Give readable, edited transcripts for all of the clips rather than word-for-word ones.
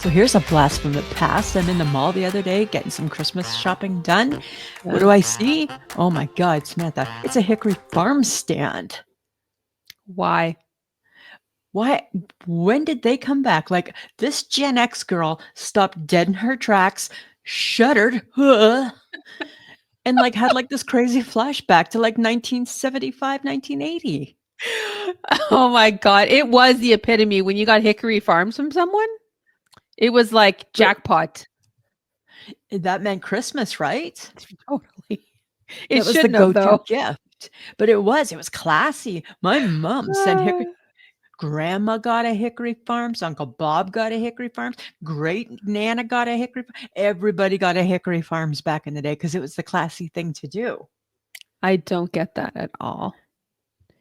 So here's a blast from the past. I'm in the mall the other day getting some Christmas shopping done. What do I see? Oh my God, Samantha, it's a Hickory Farm stand. Why? Why? When did they come back? Like this Gen X girl stopped dead in her tracks, shuddered, and like had like this crazy flashback to like 1975, 1980. Oh my God. It was the epitome when you got Hickory Farms from someone. It was like But jackpot. that meant Christmas, right? Totally. It That was the shouldn't have, go-to though. gift. But it was classy. My mom sent Hickory. Grandma got a Hickory Farms. Uncle Bob got a Hickory Farms. Great Nana got a Hickory. Everybody got a Hickory Farms back in the day because it was the classy thing to do. I don't get that at all.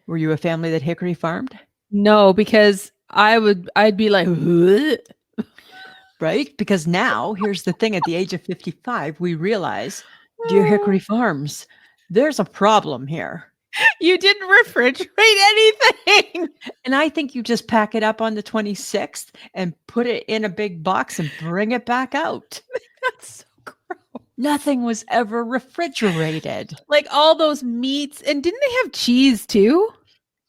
Were you a family that Hickory farmed? No, because I'd be like, "Ugh." Right? Because now, here's the thing, at the age of 55, we realize, dear Hickory Farms, there's a problem here. You didn't refrigerate anything. And I think you just pack it up on the 26th and put it in a big box and bring it back out. That's so gross. Nothing was ever refrigerated. Like all those meats. And didn't they have cheese too?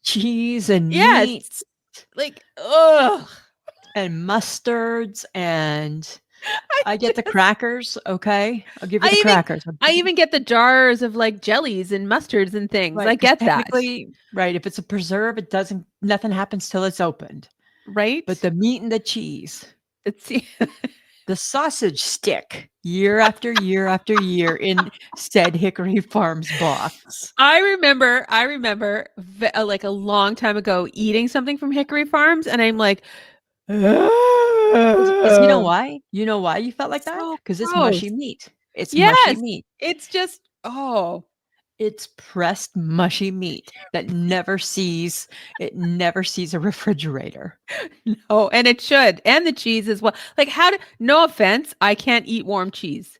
Cheese and Yes. meats Like, ugh. and mustards, and I get the crackers, okay? I'll give you the I crackers. even get the jars of like jellies and mustards and things. Right, I 'cause get that. technically right, if it's a preserve, it doesn't nothing happens till it's opened. Right? But the meat and the cheese, It's the sausage stick year after year after year in said Hickory Farms box. I remember like a long time ago eating something from Hickory Farms and I'm like, 'Cause you know "Ugh, why? You know why you felt like that? so Because it's gross." mushy meat. It's mushy Yes. meat. It's just oh, It's pressed mushy meat that never sees a refrigerator. no, and it should. And the cheese as well. Like no offense, I can't eat warm cheese.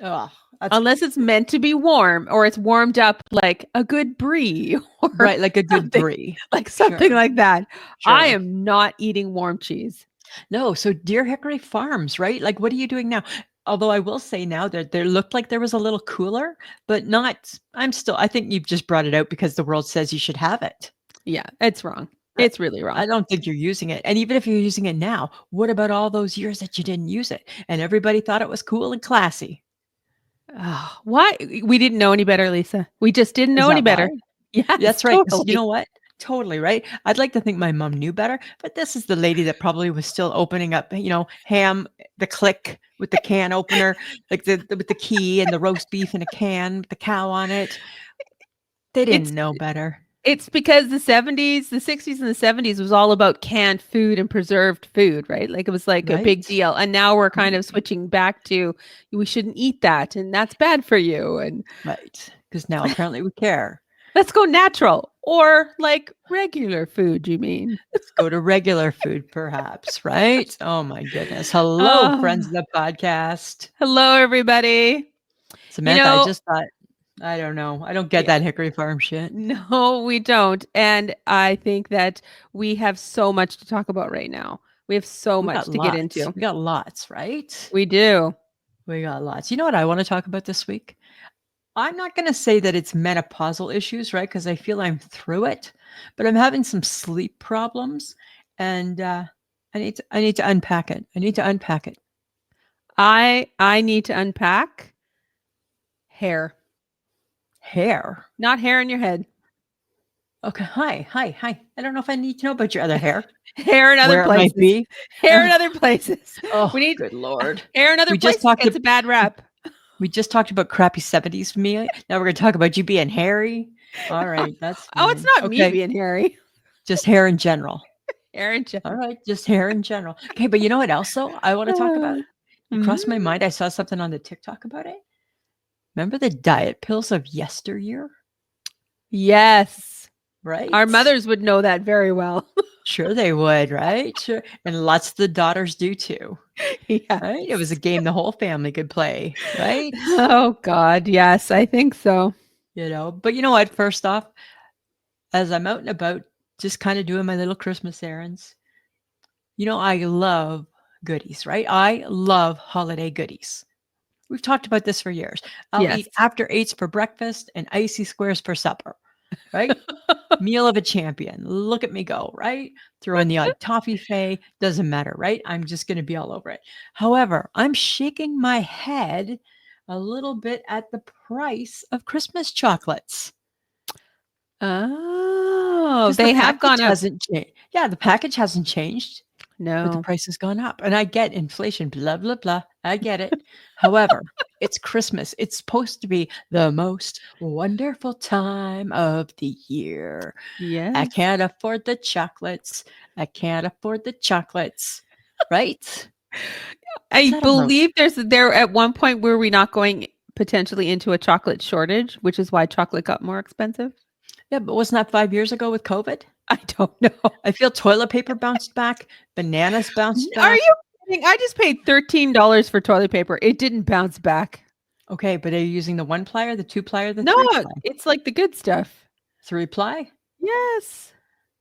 Oh, that's Unless it's meant to be warm or it's warmed up like a good brie or right, like a good something brie. something Sure, like that. I sure. am not eating warm cheese. No, so Deer Hickory Farms, right? Like, what are you doing now? Although I will say now that there looked like there was a little cooler, but not I think you've just brought it out because the world says you should have it. Yeah, it's wrong. I It's really wrong. I don't think you're using it. And even if you're using it now, what about all those years that you didn't use it and everybody thought it was cool and classy? Oh, why? We didn't know any better, Lisa. We just didn't Is know any that better. why? Yes, That's right, 'cause you totally. know what? Totally, right? I'd like to think my mom knew better, but this is the lady that probably was still opening up, ham, the click with the can opener, like with the key and the roast beef in a can with the cow on it. They It's didn't know better. it's because the 70s, the 60s and the 70s was all about canned food and preserved food, right? Like it was like a big Right? deal. And now we're kind Right. of switching back to we shouldn't eat that and that's bad for you. And Right. Because now apparently we care. let's go natural or like regular food, you mean? Let's go to regular food perhaps, right? Oh my goodness. Hello, friends Oh, of the podcast. hello, everybody. You Samantha, I know, just thought I don't know. I don't get yeah, that Hickory Farm shit. no, we don't. And I think that we have so much to talk about right now. We have so We got much to get lots. into. We got lots, right? We do. We got lots. You know what I wanna talk about this week? I'm not gonna say that it's menopausal issues, right? Because I feel I'm through it, but I'm having some sleep problems, and, I need to unpack it. I need to unpack it. I need to unpack hair, Hair? not hair in your head, Okay. Hi, hi, hi. I don't know if I need to know about your other hair, hair in other where it might places, be. hair in Oh, other places. oh, We need good lord. hair in other We just places talked gets ab a bad rap. we just talked about crappy '70s me. Now we're gonna talk about you being hairy. Alright, that's Oh, it's fine. not me Okay, being hairy. just hair in general. Hair in general. Alright, just hair in general. Okay, but you know what else though I wanna talk about? It Mhm. crossed my mind, I saw something on the TikTok about it. Remember the diet pills of yesteryear? Yes. Our Right? mothers would know that very well. Sure they would, right? Sure, and lots of the daughters do too, right? It was a Yes. game the whole family could play, right? Oh God, yes, I think so. But you know what? First off, as I'm out and about, just kinda doing my little Christmas errands, I love goodies, right? I love holiday goodies. We've talked about this for years. I'll Yes. eat after eights for breakfast and icy squares for supper, right? Meal of a champion. Look at me go, right? Throw in the odd toffee fay, doesn't matter, right? I'm just going to be all over it. However, I'm shaking my head a little bit at the price of Christmas chocolates Oh, because the they have package gone up. hasn't changed. Yeah, the package hasn't changed, but the No. price has gone up. And I get inflation, blah, blah, blah. I get it. However, it's Christmas. It's supposed to be the most wonderful time of the year. I Yes. can't afford the chocolates. I can't afford the chocolates. Right? I Settle those. believe there at one point were we not going potentially into a chocolate shortage, which is why chocolate got more expensive. Yeah, but wasn't that 5 years ago with COVID? I don't know. I feel toilet paper bounced back, bananas bounced Are back. you kidding? I just paid $13 for toilet paper. It didn't bounce back. Okay, but are you using the 1 ply, the 2 ply, or the No, 3 ply? it's like the good stuff. 3 ply? Yes.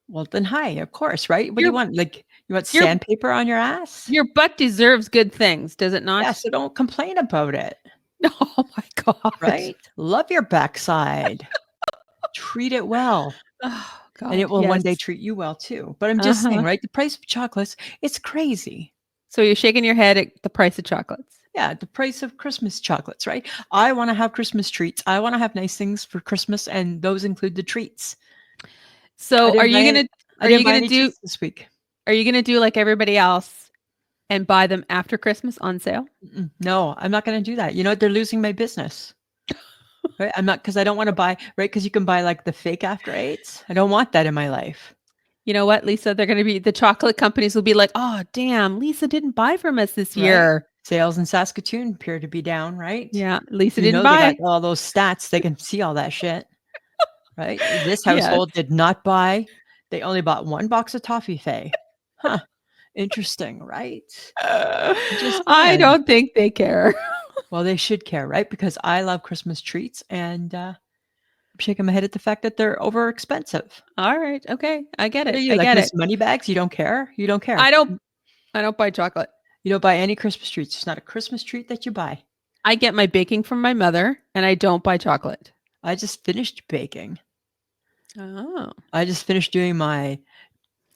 Well, then hi, of course, right? What do you Your want? Like, you want your sandpaper on your ass? your butt deserves good things, does it Yeah, not? so don't complain about it, Oh my god. right? Love your backside. Treat it well. Oh And it god. will one Yes. day treat you well too. But I'm just saying, Uh-huh. right? The price of chocolates, it's crazy. So you're shaking your head at the price of chocolates. Yeah, the price of Christmas chocolates, right? I want to have Christmas treats. I want to have nice things for Christmas, and those include the treats. I So didn't buy any, I are didn't you buy gonna any do treats this week. are you gonna do like everybody else and buy them after Christmas on sale? No, I'm not going to do that. You know what? They're losing my business. Right? I'm not because I don't want to buy, right? Because you can buy like the fake after eights. I don't want that in my life. You know what, Lisa? They're gonna be the chocolate companies will be like, oh damn, Lisa didn't buy from us this Right? year. Sales in Saskatoon appear to be down, right? Yeah, Lisa You didn't know, they got buy. all those stats. They can see all that shit, right? This Yes. household did not buy. They only bought 1 box of toffee fay. Huh. Interesting, right? Just I saying. don't think they care. Well, they should care, right? Because I love Christmas treats and I'm shaking my head at the fact that they're over expensive. All right. Okay. I get What are it. you I like get Miss it. Moneybags? You don't care? You don't care. I don't I don't buy chocolate. You don't buy any Christmas treats. It's not a Christmas treat that you buy. I get my baking from my mother and I don't buy chocolate. I just finished baking. Oh. I just finished doing my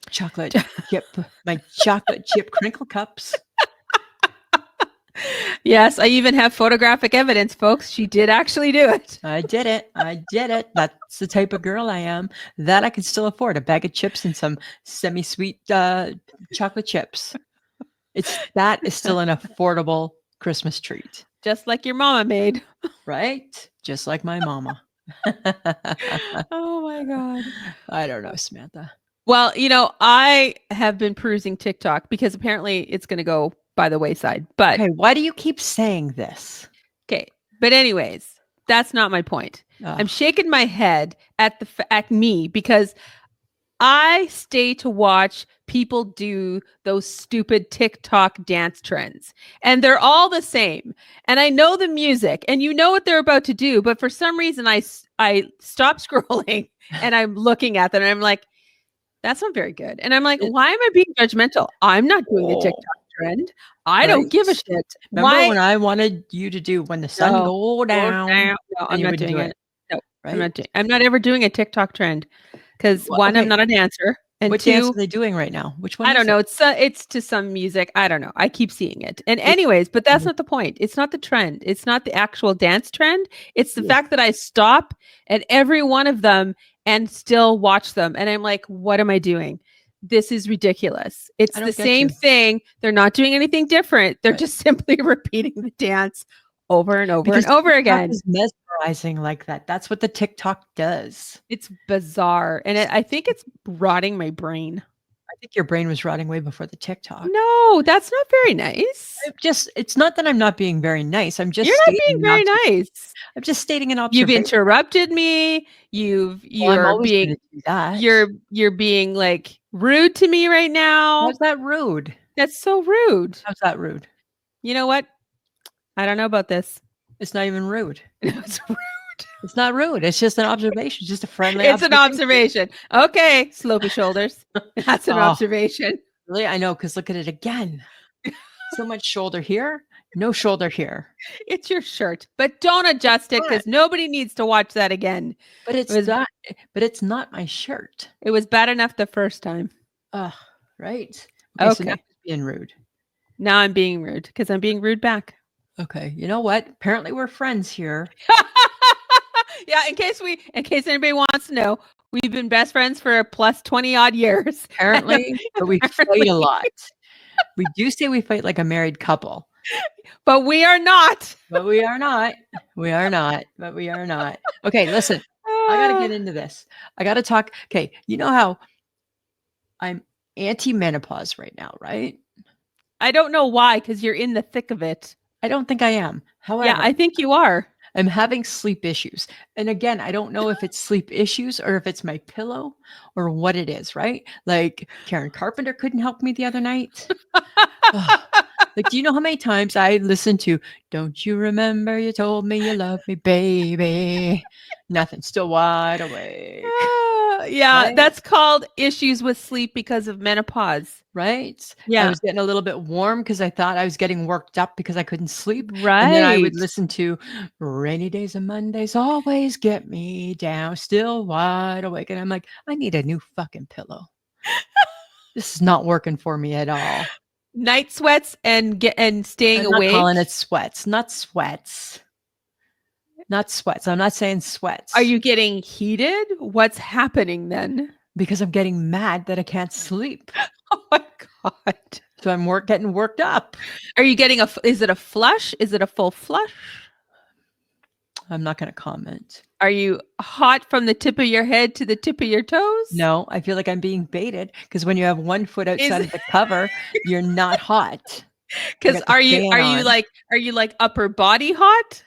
chocolate chocolate chip crinkle cups. Yes, I even have photographic evidence, folks. She did actually do it. I did it. I did it. That's the type of girl I am. That I can still afford a bag of chips and some semi-sweet chocolate chips. That is still an affordable Christmas treat, Just like your mama made. right? Just like my mama. Oh my god. I don't know, Samantha. Well, I have been perusing TikTok because apparently it's going to go by the wayside. But Okay, why do you keep saying this? okay. But anyways, that's not my point. I'm Ugh. shaking my head at me because I stay to watch people do those stupid TikTok dance trends. And they're all the same. And I know the music and you know what they're about to do, but for some reason I stop scrolling and I'm looking at them and I'm like, that's not very good. And I'm like, why am I being judgmental? I'm not doing the Oh, TikTok trend. I don't right? give a shit. Remember Why? when I wanted you to do when the sun No, go down no, and I'm you not wouldn't doing do it. it, No, right? I'm not ever doing a TikTok trend because one, I'm Okay, not a dancer, and what dance two, are they doing right now? Which one I don't is it? know. It's to some music. I don't know. I keep seeing it. And Which anyways, but that's mhm, not the point. It's not the trend. It's not the actual dance trend. It's the yeah, fact that I stop at every one of them and still watch them. And I'm like, what am I doing? This is ridiculous. It's I the don't get same you. thing. They're not doing anything different. They're Right. just simply repeating the dance over and over Because and over TikTok again. is mesmerizing like that. That's what the TikTok does. It's bizarre. And I think it's rotting my brain. I think your brain was rotting way before the TikTok. No, that's not very nice. It's not that I'm not being very nice. I'm just You're not stating being an very observation. nice. I'm just stating an You've observation. interrupted me. Well, I'm always gonna do that. You're being like rude to me right now. How's that rude? That's so rude. How's that rude? You know what? I don't know about this. It's not even rude. It's rude. It's not rude. It's just an observation, just a friendly It's an observation. observation. Okay, slopey shoulders. That's an Oh, observation. really? I know, because look at it again. So much shoulder here, no shoulder here. It's your shirt, but don't adjust it Not, because nobody needs to watch that again. but It was it's not my shirt. it was bad enough the first time. Ugh, right? Okay, so now Okay. I'm being rude. Now I'm being rude because I'm being rude back. Okay, you know what? Apparently we're friends here. Yeah, in case anybody wants to know, we've been best friends for plus 20 odd years. Apparently, but we fight a lot. We do say we fight like a married couple, But we are not. but we are not. We are not, but we are not. Okay, listen, I got to get into this. I got to talk. Okay, you know how I'm anti-menopause right now, right? I don't know why, because you're in the thick of it. I don't think I am. Yeah, However, I think you are. I'm having sleep issues. And again, I don't know if it's sleep issues or if it's my pillow or what it is, right? Like Karen Carpenter couldn't help me the other night. Ugh. Like, do you know how many times I listened to "Don't you remember you told me you loved me, baby"? Nothing, still wide awake. Yeah, Right? that's called issues with sleep because of menopause. Right? I Yeah, was getting a little bit warm because I thought I was getting worked up because I couldn't sleep. And then I would right. listen to "Rainy Days and Mondays Always Get Me Down, Still Wide Awake." And I'm like, I need a new fucking pillow. This is not working for me at all. Night sweats and staying I'm not calling it awake. sweats, not sweats. Not sweats. I'm not saying sweats Are you getting heated? What's happening then? because I'm getting mad that I can't sleep. Oh my god. So I'm getting worked up. Are you getting is it a flush? Is it a full flush? I'm not going to comment. Are you hot from the tip of your head to the tip of your toes? No, I feel like I'm being baited because when you have one foot outside Is of the cover, you're not hot. I because got the fan on. are you like upper body hot?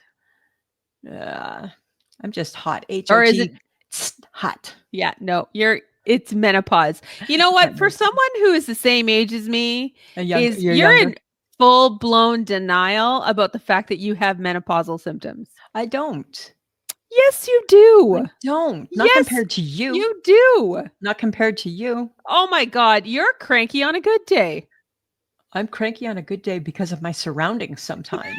I'm just hot. Or is HOT. it Hot. yeah, no, it's menopause. You know what? For someone who is the same age as me, You're you're younger. in full blown denial about the fact that you have menopausal symptoms. I don't. Yes, you I do. don't. Not Yes, compared to you. you do. Not compared to you. Oh my God, you're cranky on a good day. I'm cranky on a good day because of my surroundings sometimes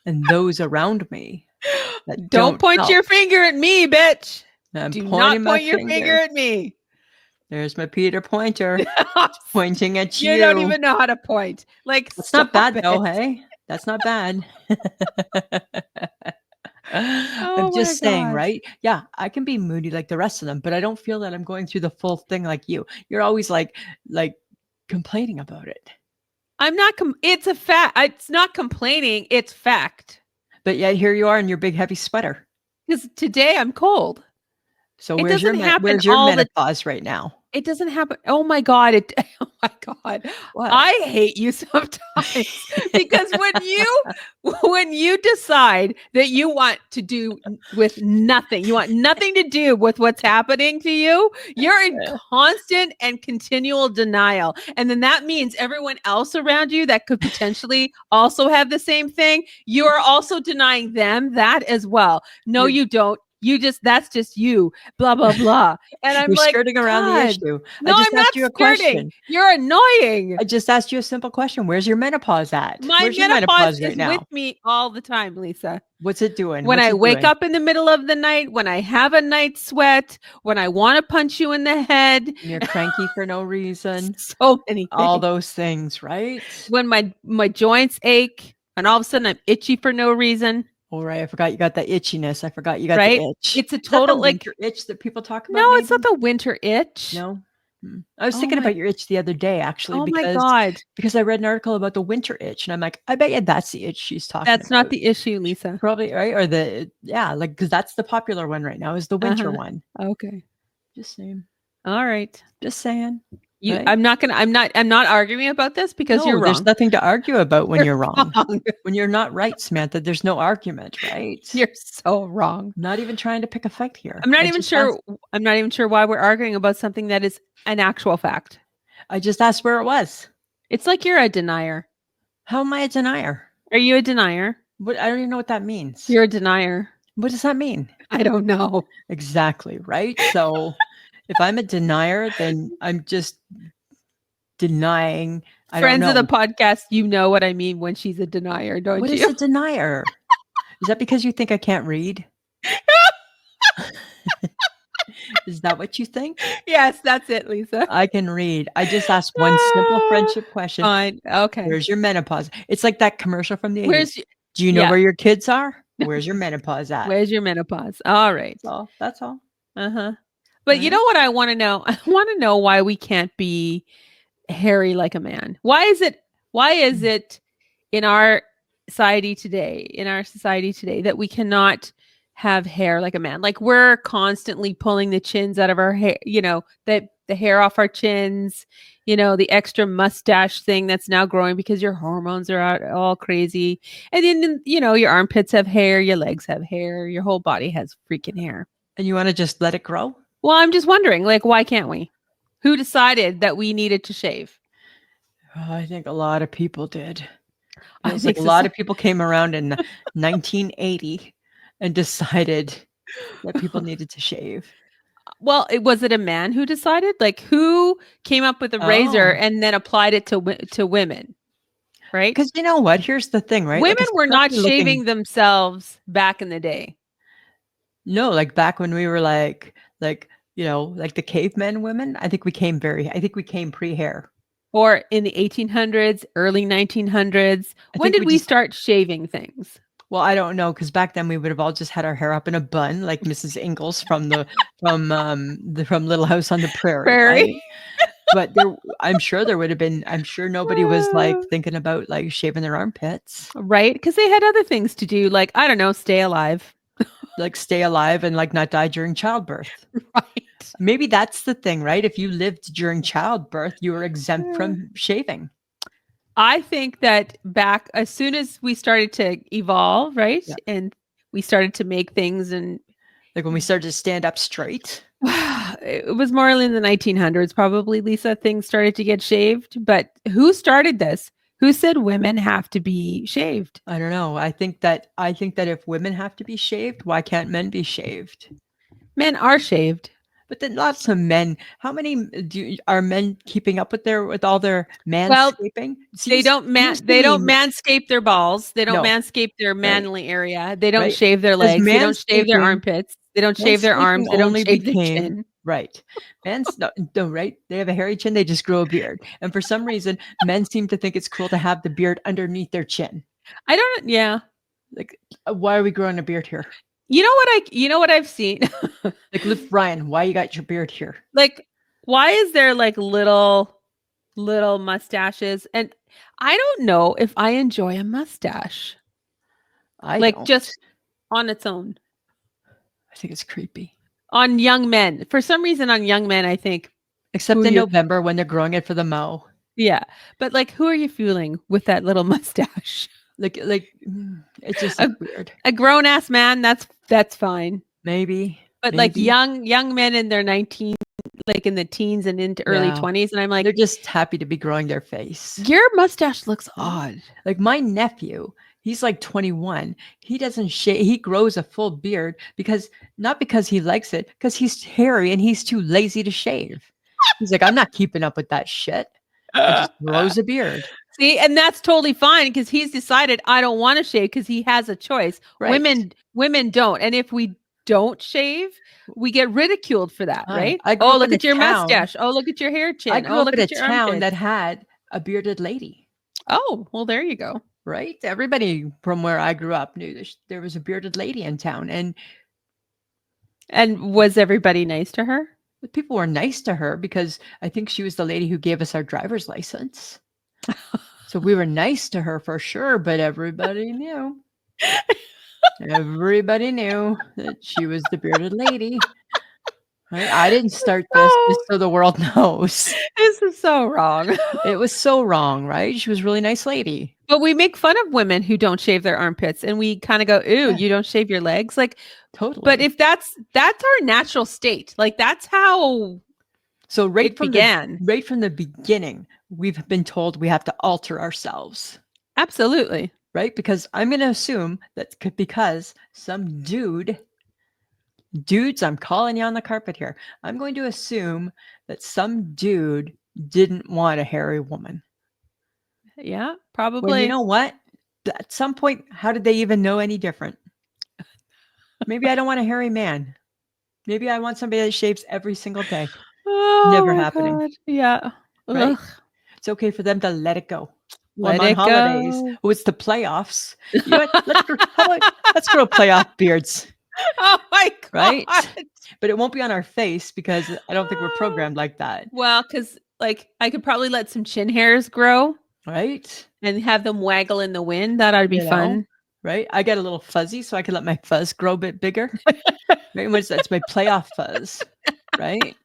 and those around me that Don't don't point help. your finger at me, bitch. I'm Do not pointing my point your finger finger. at me. There's my Peter Pointer pointing at You don't you. even know how to point. Like, That's not stop bad it. though, hey? That's not bad. I'm Oh my just saying, God. right? Yeah, I can be moody like the rest of them, but I don't feel that I'm going through the full thing like you. You're always like complaining about it. I'm not, it's a fact. It's not complaining, it's fact. But yet here you are in your big heavy sweater. Because today I'm cold. So It doesn't happen where's your all the menopause right now? It doesn't happen. Oh my God. Oh my God. What? I hate you sometimes because when you decide that you want to do with nothing, you want nothing to do with what's happening to you, you're in constant and continual denial. And then that means everyone else around you that could potentially also have the same thing, you are also denying them that as well. No, You're you don't. That's just you, blah, blah, blah. And I'm you're like, skirting around the God, issue. I no, just I'm not asked you a skirting. question. You're annoying. I just asked you a simple question. Where's your menopause at? My Where's your menopause menopause right is with now? me all the time, Lisa. What's it doing? When What's I it wake doing? up in the middle of the night, when I have a night sweat, when I want to punch you in the head, And you're cranky for no reason. so many All things. those things, right? When my joints ache, and all of a sudden I'm itchy for no reason, All right. I forgot you got that itchiness. I forgot you got the right? itch. It's a Is that the total like winter itch that people talk no, about it's not maybe? the winter itch. No? I was Oh thinking my about your itch the other day actually oh my God. because I read an article about the winter itch and I'm like, I bet you that's the itch she's talking That's not about. the issue, Lisa. Probably, right? Or because that's the popular one right now is the winter Uh-huh. one. Okay. Just saying. All right. Just saying. You Right? I'm not arguing about this because you're No, there's wrong. nothing to argue about when You're you're wrong. wrong. When you're not right, Samantha, there's no argument, right? You're so wrong. Not even trying to pick a fight here. I'm not even sure why we're arguing about something that is an actual fact. I just asked where it was. It's like you're a denier. How am I a denier? Are you a denier? What I don't even know what that means. You're a denier. What does that mean? I don't know. Exactly, right? So if I'm a denier, then I'm just denying. I don't Friends of the know. podcast, you know what I mean when she's a denier, don't What is you? a denier? Is that because you think I can't read? Is that what you think? Yes, that's it, Lisa. I can read. I just asked one simple Ah, friendship question. fine. Okay. Where's your menopause? It's like that commercial from the Where's 80s. y Do you know yeah. where your kids are? Where's your menopause at? Where's your menopause? All right. That's all. That's all. Uh-huh. But you Right? know what I wanna know? I wanna know why we can't be hairy like a man. Why is it in our society today that we cannot have hair like a man? Like we're constantly pulling the chins out of our hair, the hair off our chins, the extra mustache thing that's now growing because your hormones are out all crazy. And then your armpits have hair, your legs have hair, your whole body has freaking hair. And you want to just let it grow? Well, I'm just wondering, like, why can't we? Who decided that we needed to shave? Oh, I think a lot of people did. I Feels like think a so. lot of people came around in 1980 and decided that people needed to shave. Well, was it a man who decided? Like, who came up with a razor Oh, and then applied it to women? Right? because you know what? Here's the thing, right? Like, Women were not especially looking, shaving themselves back in the day, no, like back when we were like the cavemen women. I think we came pre-hair. or in the 1800s, early 1900s. I When think did we we just, start shaving things? well, I don't know, because back then we would have all just had our hair up in a bun, like Mrs. Ingalls from Little House on the Prairie, Prairie. right? But I'm sure there would have been. I'm sure nobody was like thinking about like shaving their armpits, Right? Because they had other things to do, like, I don't know, stay alive. like stay alive and like not die during childbirth. Right. Maybe that's the thing, right? If you lived during childbirth, you were exempt from shaving. I think that back as soon as we started to evolve, right? Yeah. And we started to make things and Like when we started to stand up straight. it was more in the 1900s probably, Lisa, things started to get shaved, but who started this? Who said women have to be shaved? I don't know. I think that if women have to be shaved, why can't men be shaved? Men are shaved. But then lots of men. How many are men keeping up with all their Well, manscaping? Seems to they me don't manscape their balls. They don't no, manscape their right, manly area. They don't right. shave their Because legs. They don't shave their armpits. They don't shave their manscaping arms. They don't only shave their became chin. right. Men's no, right. They have a hairy chin. They just grow a beard, and for some reason, men seem to think it's cool to have the beard underneath their chin. I don't yeah. Like, why are we growing a beard here? You know what I've seen? Like, Luke Bryan, why you got your beard here? Like, why is there like little mustaches? And I don't know if I enjoy a mustache. I Like don't. just on its own. I think it's creepy. On young men. For some reason on young men, I think Except who in you November when they're growing it for the mow. yeah. But like who are you fooling with that little mustache? It just A, looks weird. a grown ass man, that's fine. Maybe, But like maybe. young men in their 19 like in the teens and into early Yeah. 20s and I'm They're like just happy to be growing their face. your mustache looks Right? odd. Like my nephew, he's like 21. He doesn't shave. He grows a full beard not because he likes it, because he's hairy and he's too lazy to shave. He's like, I'm not keeping up with that shit. And just grows a beard. See, and that's totally fine because he's decided I don't want to shave because he has a choice. Right. Women don't. And if we don't shave, we get ridiculed for that, Hi. right? I grew Oh, up look in a at your town. mustache. Oh, look at your hair I chin. grew Oh, up look in a at your town that armpits. had a bearded lady. Oh, well, there you go. Right? Everybody from where I grew up knew there was a bearded lady in town, and And was everybody nice to her? people were nice to her because I think she was the lady who gave us our driver's license. So we were nice to her for sure, but everybody knew. Everybody knew that she was the bearded lady. Right? I didn't start this just Oh, so the world knows. this is so wrong. It was so wrong, right? She was a really nice lady. But we make fun of women who don't shave their armpits and we kind of go, "Ooh, Yeah, you don't shave your legs?" Like, but totally. if that's our natural state. Like that's how So it began. right from the beginning, we've been told we have to alter ourselves, Absolutely. right? Because I'm going to assume that because some dudes, I'm calling you on the carpet here. I'm going to assume that some dude didn't want a hairy woman. Yeah, When you probably. know what? At some point, how did they even know any different? Maybe I don't want a hairy man. Maybe I want somebody that shaves every single day. Oh Never my happening, god. Yeah. right? Ugh. It's okay for them to let it go. Well, I'm Let on it holidays. go. Oh, it's the playoffs. You know what? How about let's grow playoff beards, Oh my right? god. But it won't be on our face because I don't think we're programmed like that, Well, because like I could probably let some chin hairs grow right? and have them waggle in the wind. That ought to be You know, fun. right? I get a little fuzzy, so I can let my fuzz grow a bit bigger. Right? Which that's my playoff fuzz, right?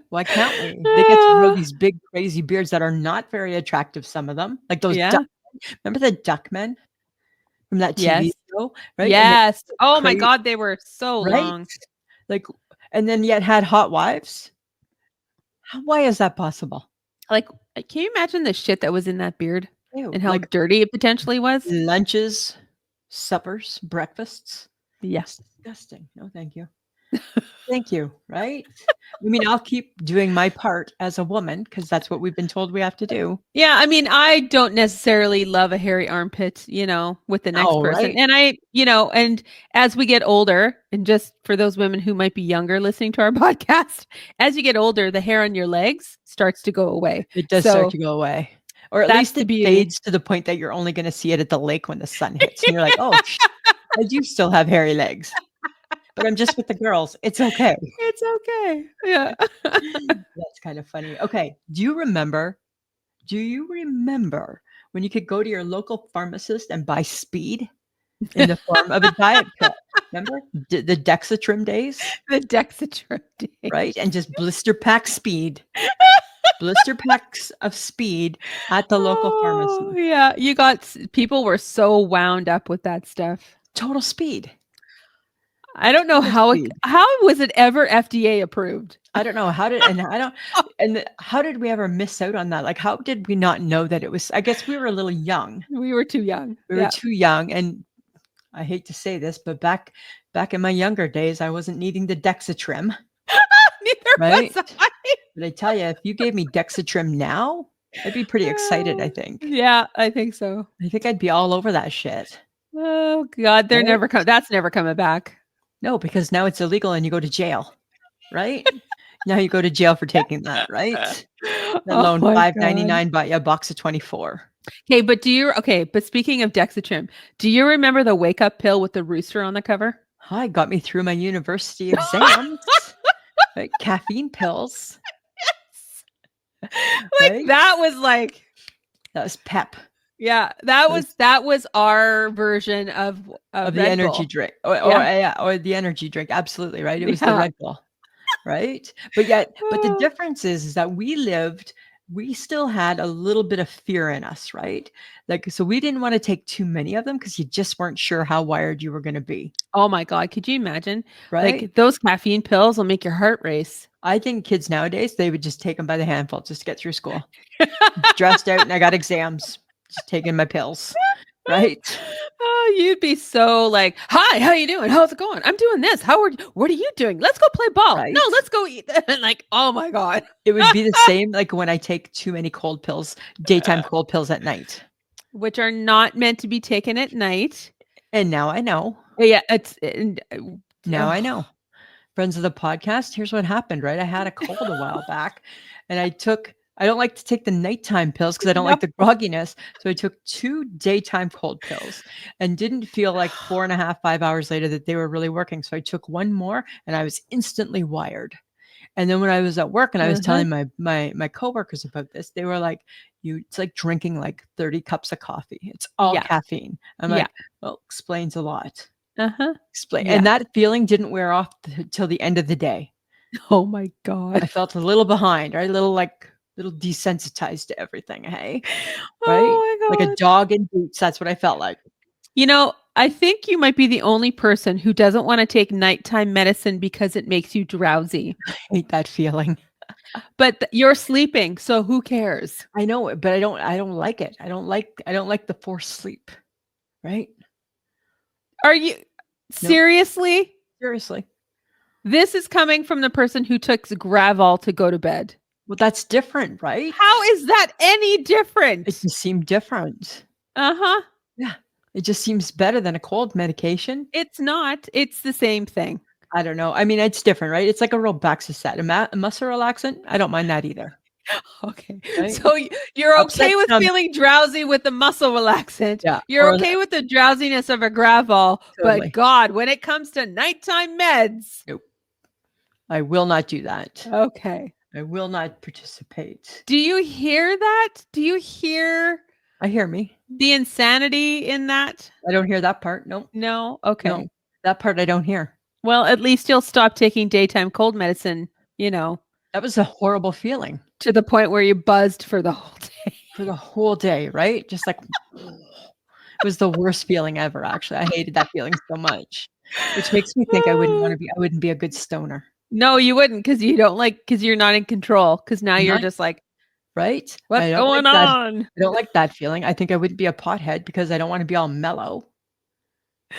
Why can't we? They get to grow Ah, these big, crazy beards that are not very attractive. Some of them, like those duck. yeah. Remember the duck men from that TV Yes. show, right? And they Yes. Oh my crazy, god, they were so right? long. Like, and then yet had hot wives. Why is that possible? Like, can you imagine the shit that was in that beard Ew, and how like dirty it potentially was? lunches, suppers, breakfasts. Yeah. It's disgusting. No, thank you. Thank you, right? I mean, I'll keep doing my part as a woman because that's what we've been told we have to do. Yeah, I mean, I don't necessarily love a hairy armpit, with the next Oh, person. right. And and as we get older, and just for those women who might be younger listening to our podcast, as you get older, the hair on your legs starts to go away. It does start So to go away. Or at that's least the it beauty. fades to the point that you're only gonna see it at the lake when the sun hits, and you're like, "Oh, I do still have hairy legs, but I'm just with the girls. It's okay." It's okay. Yeah. That's kind of funny. Okay, do you remember when you could go to your local pharmacist and buy speed in the form of a diet pill? Remember? The Dexatrim days, The Dexatrim right? days. And just blister packs of speed at the local Oh, pharmacy. yeah. People were so wound up with that stuff. Total speed. I don't know Total speed. how was it ever FDA approved? I don't know how did and I don't how did we ever miss out on that? Like, how did we not know that it was I guess we were a little young. We were too young. We were Yeah. too young, and I hate to say this, but back in my younger days, I wasn't needing the Dexatrim, Neither right? was I. But I tell you, if you gave me Dexatrim now, I'd be pretty excited, I think. Yeah, I think so. I think I'd be all over that shit. Oh god, Right? that's never coming back. No, because now it's illegal and you go to jail, right? Now you go to jail for taking that, right? Let Oh alone my god. 5.99 buy you a box of 24. But speaking of Dexatrim, do you remember the wake up pill with the rooster on the cover? Hi, got me through my university exams. Right? Caffeine pills, Like right? that was like That was pep. yeah, That was that was our version of the Red energy Bull. drink. Yeah. Yeah, or the energy drink. Absolutely, right? It was the Yeah. Red Bull, right? But the difference is that we still had a little bit of fear in us, right? Like, so we didn't want to take too many of them because you just weren't sure how wired you were going to be, Oh my god, could you imagine? right? Like those caffeine pills will make your heart race. I think kids nowadays, they would just take them by the handful just to get through school. Dressed out and I got exams, just taking my pills, right? Oh, you'd be so like, "Hi, how you doing? How's it going? I'm doing this. What are you doing? Let's go play ball. No, Right? let's go eat." And like, "Oh my god." It would be the same like when I take too many cold pills, daytime cold pills at night. Which are not meant to be taken at night. And now I know. Yeah, Now I ugh. know. Friends of the podcast, here's what happened, right? I had a cold a while back and I don't like to take the nighttime pills because I don't No. like the grogginess. So I took 2 daytime cold pills and didn't feel like 4.5, 5 hours later that they were really working. So I took one more and I was instantly wired. And then when I was at work and I was Uh-huh. telling my coworkers about this, they were like, it's like drinking like 30 cups of coffee. It's all Yeah. caffeine. I'm Yeah. like, well, explains a lot. Uh-huh. Explain. Yeah. And that feeling didn't wear off till the end of the day. Oh my god. I felt a little behind, right? A little desensitized to everything, hey? Right? Oh Like a my god. dog in boots. That's what I felt like. I think you might be the only person who doesn't want to take nighttime medicine because it makes you drowsy. I hate that feeling. But you're sleeping, so who cares? I know it, but I don't like it. I don't like the forced sleep. Right? Are you Nope. seriously? Seriously. This is coming from the person who took Gravol to go to bed. Well, that's different, right? How is that any It different? just seemed different. Uh-huh. Yeah. It just seems better than a cold medication. It's not. It's the same thing. I don't know. I mean, it's different, right? It's like a Robaxacet. A muscle relaxant, I don't mind that either, Okay. right? So you're Upset okay with stomach, feeling drowsy with the muscle relaxant. yeah, You're okay with the drowsiness of a Gravol, but totally. God, when it comes to nighttime meds. Nope. I will not do that. Okay. I will not participate. Do you hear that? Do you hear I hear me. the insanity in that? I don't hear that part. Nope. No? Okay. No. That part I don't hear. Well, at least you'll stop taking daytime cold medicine, That was a horrible feeling to the point where you buzzed for the whole day. for the whole day, right? Just like it was the worst feeling ever, actually. I hated that feeling so much, which makes me think I wouldn't be a good stoner, No, you wouldn't because you're not in control. Because now you're not just like, right? what's I don't like going that. on? I don't like that feeling. I think I wouldn't be a pothead because I don't wanna be all mellow.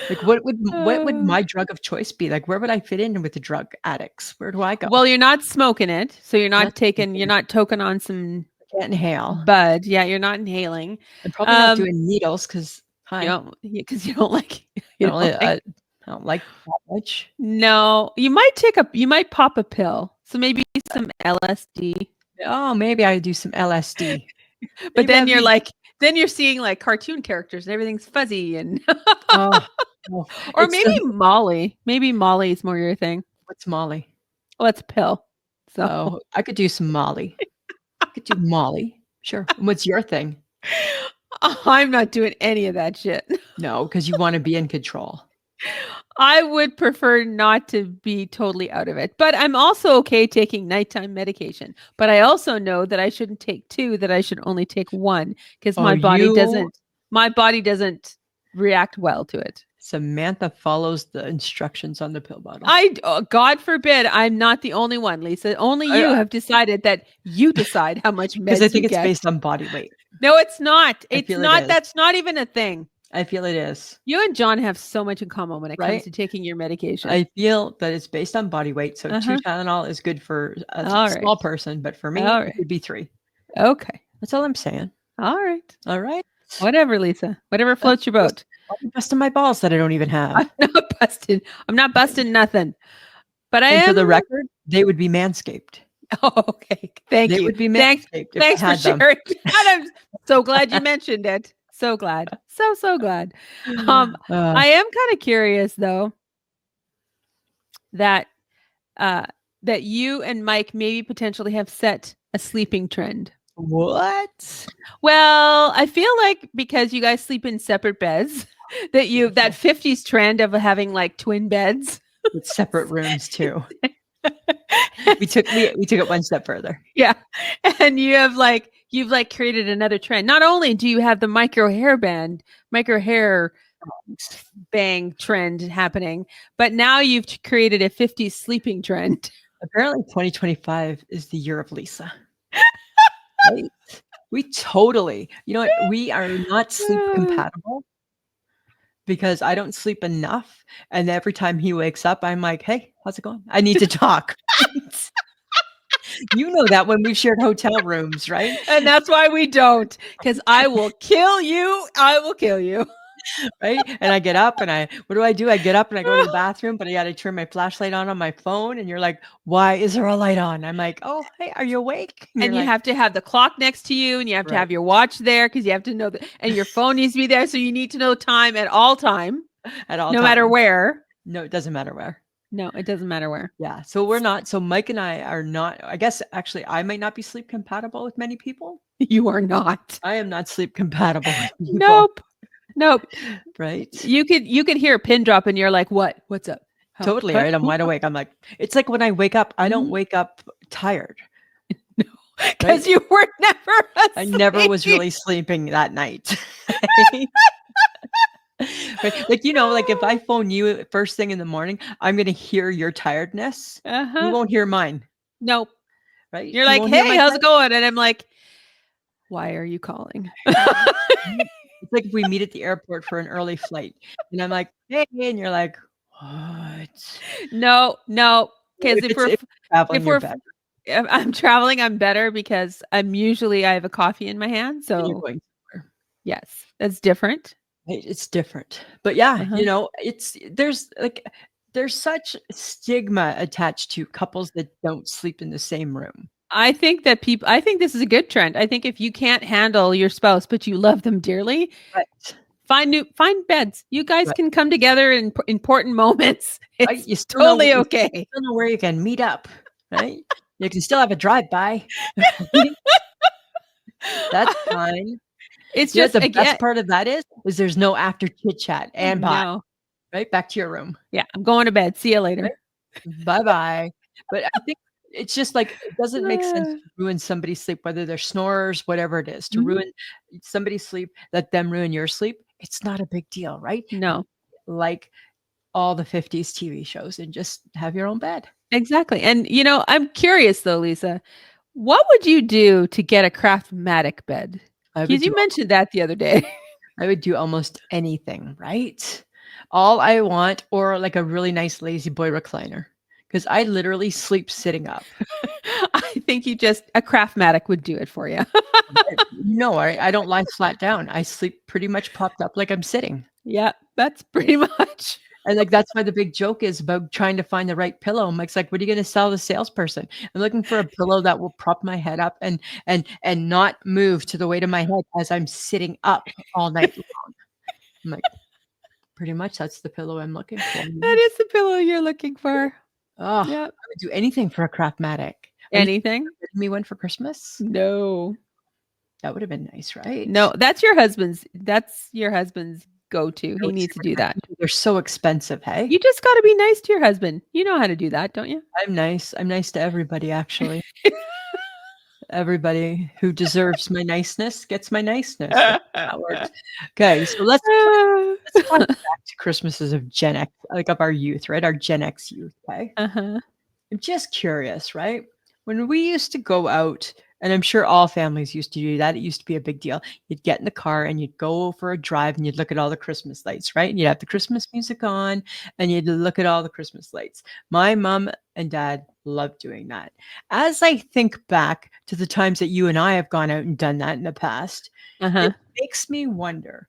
Like, what would Uh, my drug of choice be? Like, where would I fit in with the drug addicts? Where do I go? well, you're not smoking it. So you're Not you're not toking on some I can't inhale. bud. Yeah, you're not inhaling. I'm probably not doing needles because Because you don't like, I you don't don't really like, I don't like that much. no, you might pop a pill. So maybe some LSD. Oh, maybe I do some LSD. But Maybe then I'd be then you're seeing like cartoon characters and everything's fuzzy and oh, oh, or it's maybe the Molly. Maybe Molly is more your thing. what's Molly? Well, it's a pill. So Oh, I could do some Molly. I could do Molly. Sure. And what's your thing? I'm not doing any of that shit. No, because you wanna be in control. I would prefer not to be totally out of it. But I'm also okay taking nighttime medication. But I also know that I shouldn't take two, that I should only take one because Oh, you my body doesn't react well to it. Samantha follows the instructions on the pill bottle. God forbid, I'm not the only one, Lisa. Only you I have decided that you decide how much because I meds you think it's get. based on body weight. No, it's not. I It's feel it not. is. That's not even a thing. I feel it is. You and John have so much in common when it Right? comes to taking your medication. I feel that it's based on body weight, so 2 Uh-huh. Tylenol is good for a All small right. person, but for me, All it right. would be 3. Okay. That's all I'm saying. All right. All right? Whatever, Lisa. Whatever That's floats your boat. I'll be busting my balls that I don't even have. I'm not busting. I'm not busting nothing. But I And for am. the record, they would be manscaped. Oh, okay. Thank They you. would be Thanks. manscaped if Thanks I for had them. sharing. And I'm so glad you mentioned it. So glad. So glad. Uh, I am kind of curious though that that you and Mike maybe potentially have set a sleeping trend. what? Well, I feel like because you guys sleep in separate beds, that 50s trend of having like twin beds. With separate rooms too. We took it one step further. Yeah. And you've created another trend. Not only do you have the micro hair bang trend happening, but now you've created a 50s sleeping trend. Apparently 2025 is the year of Lisa. Right? We totally, you know what? We are not sleep compatible because I don't sleep enough. And every time he wakes up, I'm like, hey, how's it going? I need to talk. You know that when we've shared hotel rooms, right? And that's why we don't, because I will kill you. I will kill you. Right? And I get up and what do? I get up and I go to the bathroom, but I got to turn my flashlight on my phone. And you're like, why is there a light on? I'm like, oh, hey, are you awake? And you have to have the clock next to you and you have to have your watch there because you have to know and your phone needs to be there. So you need to know time at all time. No matter where. No, it doesn't matter where. No, it doesn't matter where. Yeah. So we're not. So Mike and I are not. I guess actually I might not be sleep compatible with many people. You are not. I am not sleep compatible with people. Nope. Right. You could hear a pin drop and you're like, what? What's up? Totally. Right. I'm wide awake. I'm like, it's like when I wake up, I don't wake up tired. No, because you were never asleep. I never was really sleeping that night. Right? Like, like if I phone you first thing in the morning, I'm going to hear your tiredness. You won't hear mine. Nope. Right? You're like, hey, how's it going? And I'm like, why are you calling? It's like if we meet at the airport for an early flight and I'm like, hey, and you're like, what? No. Because if we're if I'm traveling, I'm better because I have a coffee in my hand. and you're So going somewhere. yes, that's different. Right? It's different. But yeah, Uh-huh. there's such stigma attached to couples that don't sleep in the same room. I think this is a good trend. I think if you can't handle your spouse, but you love them dearly, Right. find beds. You guys Right. can come together in important moments. Right? It's totally okay. You still know where you can meet up, right? You can still have a drive-by. That's fine. It's You know what just the again, best part of that is there's no after chit chat and bye, no. right? Back to your room, Yeah, I'm going to bed. See you right? later. Bye-bye. But I think it's just like it doesn't make sense Uh, to ruin somebody's sleep, whether they're snorers, whatever it is, to mhm. ruin somebody's sleep, let them ruin your sleep. It's not a big deal, right? No, Like all the 50s TV shows and just have your own bed. exactly. And I'm curious though, Lisa, what would you do to get a Craftmatic bed? I would Because do you mentioned that the other day. I would do almost anything, right? All I want or like a really nice lazy boy recliner because I literally sleep sitting up. I think a Craftmatic would do it for you. No, I don't lie flat down. I sleep pretty much propped up like I'm sitting. Yeah, that's pretty much. And like that's why the big joke is about trying to find the right pillow. I'm like, what are you going to sell the salesperson? I'm looking for a pillow that will prop my head up and not move to the weight of my head as I'm sitting up all night long. I'm like, pretty much that's the pillow I'm looking for. That is the pillow you're looking for. Oh, I Yep. would do anything for a Craftmatic. Are you Anything? getting me one for Christmas? No. That would have been nice, right? No, that's your husband's go-to. Go He needs to to, do that. they're so expensive, hey? You just got to be nice to your husband. You know how to do that, don't you? I'm nice. I'm nice to everybody, actually. Everybody who deserves my niceness gets my niceness. That's how that works. Okay, so let's flash back to Christmases of Gen X, like of our youth, right? Our Gen X youth, okay? Uh-huh. I'm just curious, right? When we used to go out, and I'm sure all families used to do that, it used to be a big deal. You'd get in the car and you'd go for a drive and you'd look at all the Christmas lights, right? And you'd have the Christmas music on and you'd look at all the Christmas lights. My mom and dad loved doing that. As I think back to the times that you and I have gone out and done that in the past, Uh-huh. it makes me wonder,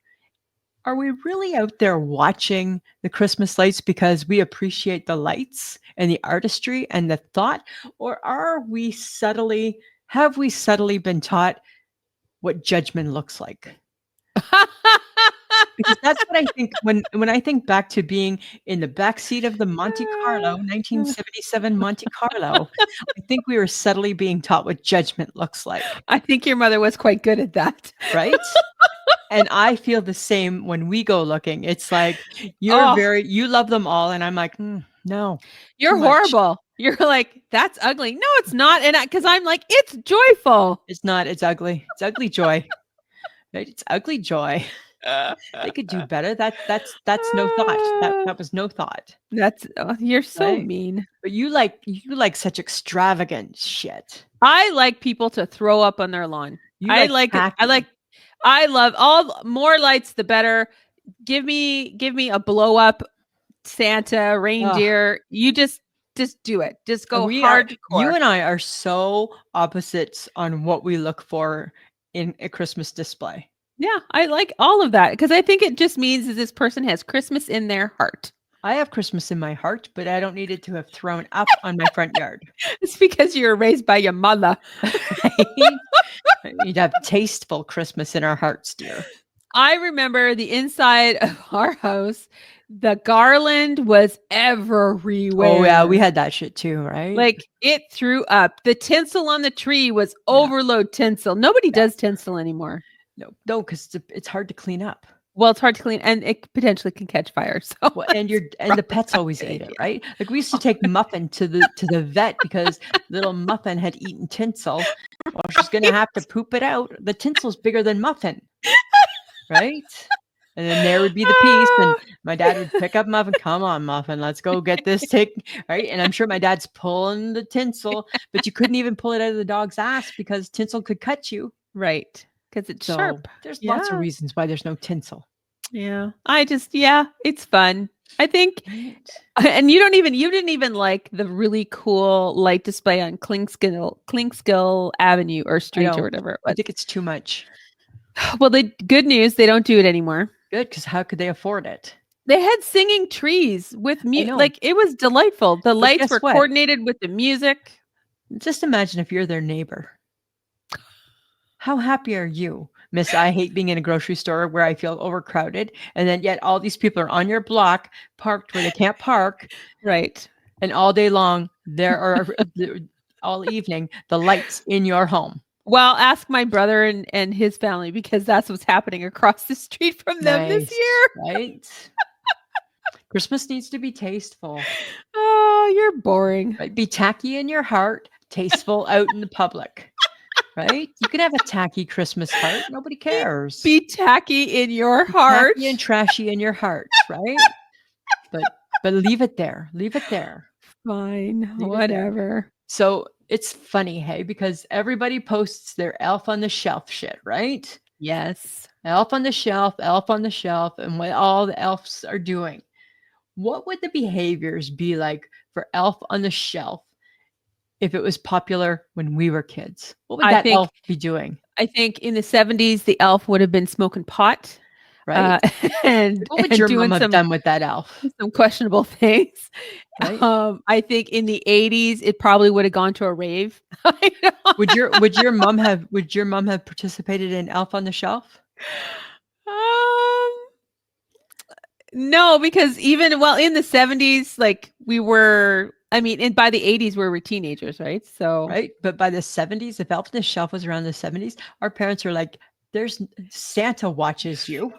are we really out there watching the Christmas lights because we appreciate the lights and the artistry and the thought? Or have we subtly been taught what judgment looks like? Because that's what I think when I think back to being in the back seat of the Monte Carlo, 1977 Monte Carlo, I think we were subtly being taught what judgment looks like, I think your mother was quite good at that. right? And I feel the same when we go looking. It's like Oh, you love them all, and I'm like, no, too you're much. horrible. You're like, that's ugly. No, it's not. And because I'm like, it's joyful. It's not. It's ugly. It's ugly joy. Right? It's ugly joy. They could do better. That's no thought. That was no thought, You're so right? mean. But you like such extravagant shit. I like people to throw up on their lawn. You I like like it. packing. I love all more lights, the better. Give me a blow up Santa, Ugh. reindeer. Just do it. Just And go hardcore. you and I are so opposites on what we look for in a Christmas display. Yeah, I like all of that because I think it just means that this person has Christmas in their heart. I have Christmas in my heart, but I don't need it to have thrown up on my front yard. It's because you were raised by your mother. Right? We'd have tasteful Christmas in our hearts, dear. I remember the inside of our house, the garland was everywhere. Oh yeah, we had that shit too, right? Like it threw up. The tinsel on the tree was overload tinsel. Nobody does tinsel anymore. No, because it's hard to clean up. Well, it's hard to clean and it potentially can catch fire. So Well, and the pets always ate it, right? Like we used to take Muffin to the vet because little Muffin had eaten tinsel. Well, she's gonna have to poop it out. The tinsel's bigger than Muffin, right? And then there would be the piece, and my dad would pick up Muffin. Come on, Muffin, let's go get this taken, right? And I'm sure my dad's pulling the tinsel, but you couldn't even pull it out of the dog's ass because tinsel could cut you. right. Because it's So sharp. there's lots of Yeah. reasons why there's no tinsel. Yeah. It's fun. I think, Right? and you didn't even like the really cool light display on Klinkskill Avenue or I Street or don't. whatever it I was. think it's too much. Well, the good news, they don't do it anymore. Good, because how could they afford it? They had singing trees with I know, like it was delightful. The but lights guess were what? coordinated with the music. Just imagine if you're their neighbor. How happy are you? Miss, I hate being in a grocery store where I feel overcrowded, and then yet all these people are on your block, parked where they can't park, Right. and all day long there are all evening the lights in your home. Well, ask my brother and his family because that's what's happening across the street from them this Nice, year. right? Christmas needs to be tasteful, Oh, you're boring. right? Be tacky in your heart, tasteful out in the public, right? You can have a tacky Christmas heart. Nobody Be, cares. be tacky in your Be heart. tacky and trashy in your heart, right? But but leave it there. Leave it there. Fine, Leave it there. whatever. So it's funny, hey, because everybody posts their elf on the shelf shit, right? Yes. Elf on the shelf, and what all the elves are doing. What would the behaviors be like for elf on the shelf if it was popular when we were kids? What would I that think elf be doing, I think in the 70s the elf would have been smoking pot right? uh and What would and your mom doing have done with that elf, some questionable things. right? I think in the 80s it probably would have gone to a rave. I know. Would your mom have participated in Elf on the Shelf? Um, no, because even well in the 70s, like we were, I mean, and by the 80s we were teenagers, right? So Right? But by the 70s, if Elf on the Shelf was around the 70s, our parents were like, "There's Santa watches you,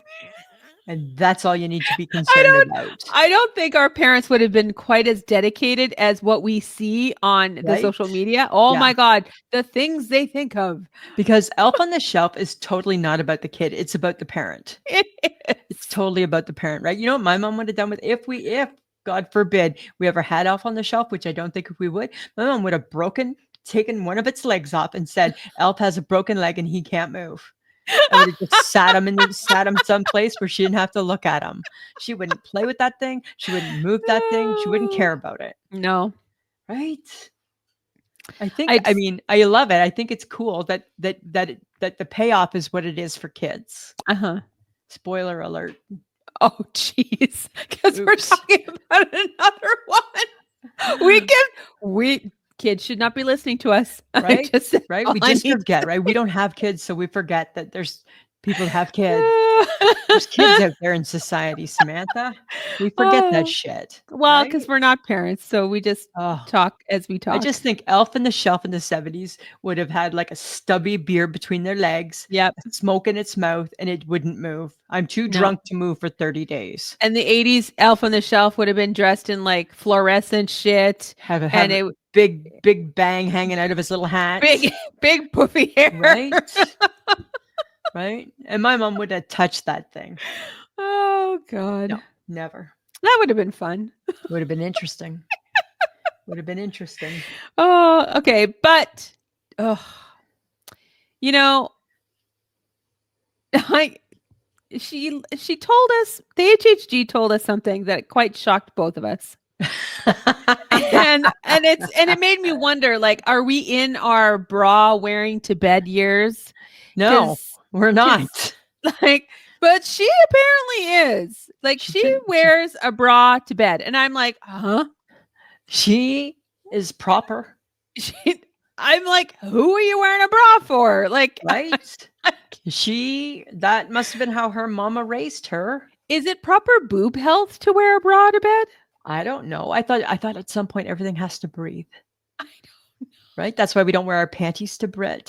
and that's all you need to be I concerned don't about." I don't think our parents would have been quite as dedicated as what we see on the Right? social media. Oh Yeah. my God, the things they think of. Because Elf on the Shelf is totally not about the kid, it's about the parent. It It's is. totally about the parent, right? You know what my mom would have done with if God forbid we ever had Elf on the Shelf, which I don't think we would, my mom would have taken one of its legs off and said, "Elf has a broken leg and he can't move." I would have just sat him someplace where she didn't have to look at him. She wouldn't play with that thing. She wouldn't move that thing. She wouldn't care about it, No, right? I I'd. mean, I love it. I think it's cool that the payoff is what it is for kids. Uh-huh. Spoiler alert. Oh, jeez, because we're Oops. talking about another one. We kids should not be listening to us. Right? Just Right? all We I just need forget, right? We don't have kids, so we forget that there's people have kids. to There's kids out there in society, Samantha. We forget that Oh, shit, well, right? because we're not parents, so we just Oh, talk as we I talk. just think Elf on the Shelf in the 70s would have had like a stubby beer between their legs, Yep. a smoke in its mouth, and it wouldn't move. I'm too No. drunk to move for 30 days. And the 80s Elf on the Shelf would have been dressed in like fluorescent shit Have and a it big bang hanging out of his little hat, big big poofy hair. right? Right? And my mom would have touched that thing. Oh God. No, never. That would have been fun. Would have been interesting. Would have been interesting. Oh, okay. But oh, you know, I she told us the HHG told us something that quite shocked both of us. And it made me wonder like are we in our bra wearing to bed years? No, Cuz we're cuz not. like but she apparently is. Like She she did wears a bra to bed and I'm like, "Huh?" she is proper, She, I'm like, "Who are you wearing a bra for?" Like right? She that must have been how her mama raised her. is it proper boob health to wear a bra to bed? I don't know. I thought at some point everything has to breathe, right? That's why we don't wear our panties to bed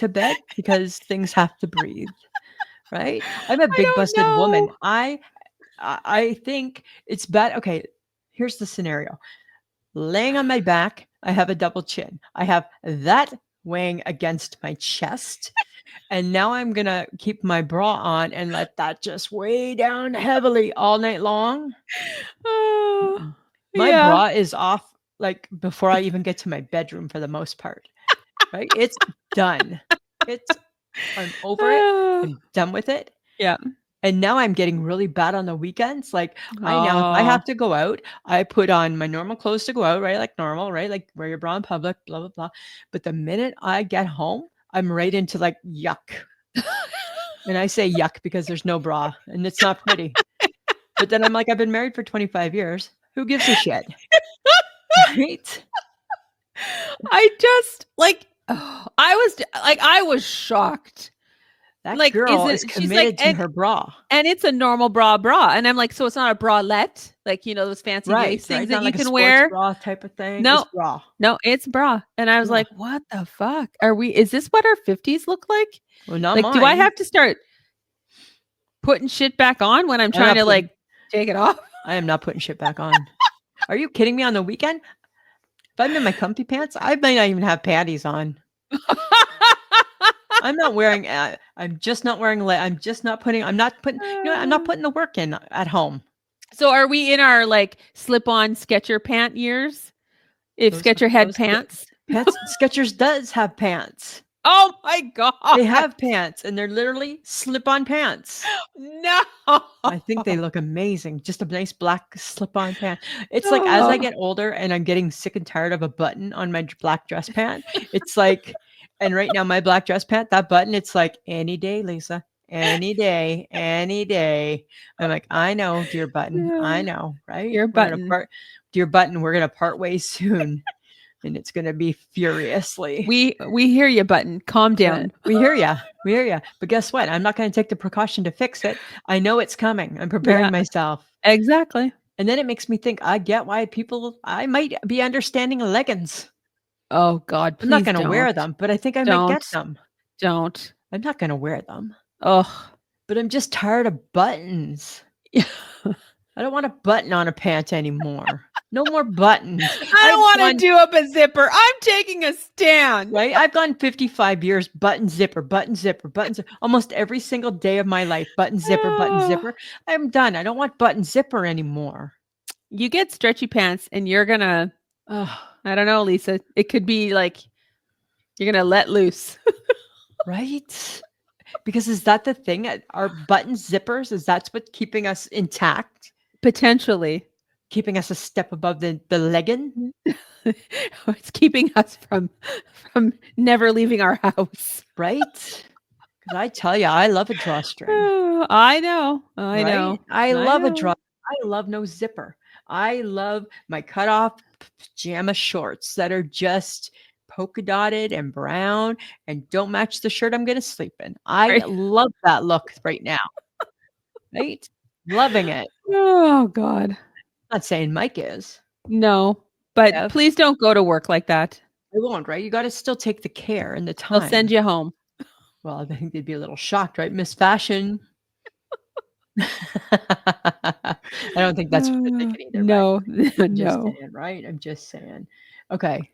because things have to breathe, right? I'm a I big don't busted woman. know. I think it's bad. Okay, here's the scenario. Laying on my back, I have a double chin. I have that weighing against my chest. And now I'm going to keep my bra on and let that just weigh down heavily all night long. Oh, Mm-mm. My yeah. bra is off like before I even get to my bedroom for the most part, right? It's done. It's I'm over it. Ah, I'm done with it. yeah. And now I'm getting really bad on the weekends. Like I now, if I Oh. have to go out, I put on my normal clothes to go out, right? Like normal, right? Like wear your bra in public, blah, blah, blah. But the minute I get home, I'm right into like yuck. And I say yuck because there's no bra and it's not pretty. But then I'm like, I've been married for 25 years. Who gives a shit? Right? I just like I was shocked. That Like, is girl is it she's like, committed to her bra. and it's a normal bra. And I'm like, so it's not a bralette, like, those fancy lace Right, things right. that Not you like a can sports wear. bra type of thing. It's No, bra. no, it's bra. And I was Yeah. like, what the fuck? Is this what our 50s look like? Well, not Like, do I mine. have to start putting shit back on when I'm I'm trying not to putting like take it off? I am not putting shit back on. Are you kidding me? On the weekend? If I'm in my comfy pants, I might not even have panties on. I'm not wearing, I'm just not wearing, I'm just not putting, I'm not putting, I'm not putting the work in at home. So are we in our like slip-on Sketcher pant years? If Those, Sketcher had those pants? pants, Skechers does have pants. Oh my god. They have pants and they're literally slip-on pants. No. I think they look amazing. Just a nice black slip-on pant. It's like as I Oh. get older and I'm getting sick and tired of a button on my black dress pant, it's like, and right now my black dress pant, that button, it's like any day, Lisa, any day, any day. I'm like, I know, dear button, I Yeah. know, right? Your We're gonna button. part, dear button, we're gonna part ways soon, and it's gonna be furiously. We hear you, button. Calm But down. we hear ya. We hear ya. But guess what? I'm not going to take the precaution to fix it. I know it's coming. I'm preparing Yeah, myself. exactly. And then it makes me think I get why people I might be understanding leggings. Oh God, I'm not please going to wear don't. them, but I think I might get Don't. them. Don't. I'm not going to wear them, Oh. but I'm just tired of buttons. I don't want a button on a pant anymore. No more buttons. I don't I've want to gone do up a zipper. I'm taking a stand. right. I've gone 55 years button zipper, button zipper, button zipper, almost every single day of my life. Button zipper, button Oh. zipper. I'm done. I don't want button zipper anymore. You get stretchy pants and you're gonna, Ugh, I don't know, Lisa. It could be like you're gonna let loose. right? Because is that the thing? Our button zippers, is that's what's keeping us intact? Potentially. Keeping us a step above the legging? It's keeping us from never leaving our house. Right? Because I tell you, I love a drawstring. Oh, I know. I Right? know. I I love a know. draw. I love no zipper. I love my cutoff pajama shorts that are just polka dotted and brown and don't match the shirt I'm going to sleep in. I Right. love that look right now. Right? Loving it. Oh God. Not saying Mike is. No. But If please don't go to work like that. I won't, right? You got to still take the care and the They'll send time. you home. Well, I think they'd be a little shocked, right? Miss Fashion. I don't think that's what they're thinking either, but No. I'm just No. saying, right? I'm just saying. Okay.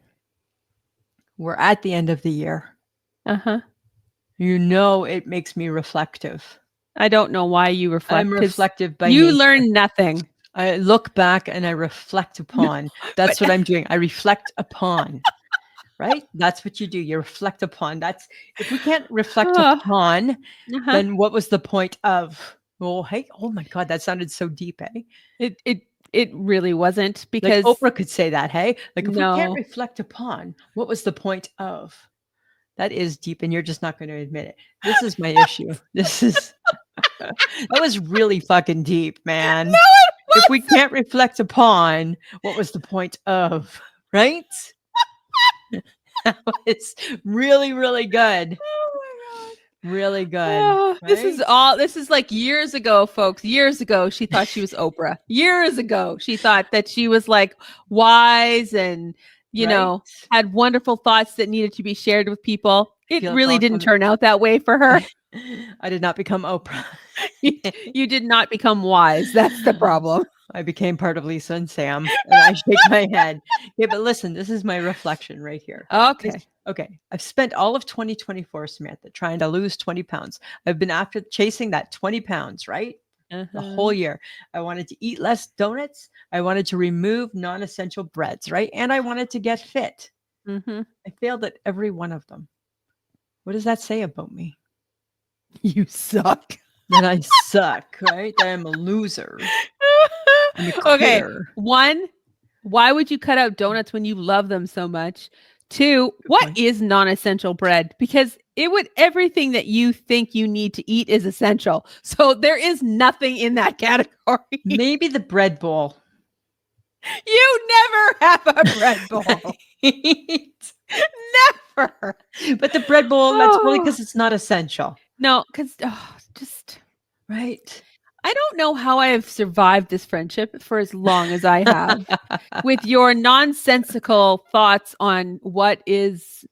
We're at the end of the year. Uh-huh. You know, it makes me reflective. I don't know why you I'm reflect because reflective by you nature. learn nothing. I look back and I reflect No, upon. That's but what I'm doing. I reflect upon, right? That's what you do. You reflect upon. That's if we can't reflect oh, upon, uh-huh. then what was the point of? Well, hey, oh my God, that sounded so deep, eh? It really wasn't Like because Oprah could say that, hey? Like if we can't no. reflect upon, what was the point of? That is deep, and you're just not going to admit it. This is my issue. This is that was really fucking deep, man. No, If it we can't reflect upon, what was the point of? Right? That was really, really good. oh Really good. my God. Right? This is like years ago, folks. Years ago, she thought she was Oprah. Years ago, she thought that she was like wise and, Right? had wonderful thoughts that needed to be shared with people. It Feels really didn't awesome. turn out that way for her. I did not become Oprah. You did not become wise. That's the problem. I became part of Lisa and Sam, and I shake my head. Yeah, but listen, this is my reflection right here. Okay. Okay, I've spent all of 2024, Samantha, trying to lose 20 pounds. I've been after chasing that 20 pounds, right? The whole Uh-huh. year. I wanted to eat less donuts. I wanted to remove non essential breads, right? And I wanted to get fit. Mm-hmm. I failed at every one of them. What does that say about me? You suck. that I suck, right? That I'm a loser. I'm a Okay. quitter. 1, why would you cut out donuts when you love them so much? 2, what point. is non-essential bread? Because everything that you think you need to eat is essential. So there is nothing in that category. Maybe the bread bowl. You never have a bread bowl. Never. But the bread bowl, that's probably Oh. because it's not essential. No, because just Right? I don't know how I have survived this friendship for as long as I have with your nonsensical thoughts on what is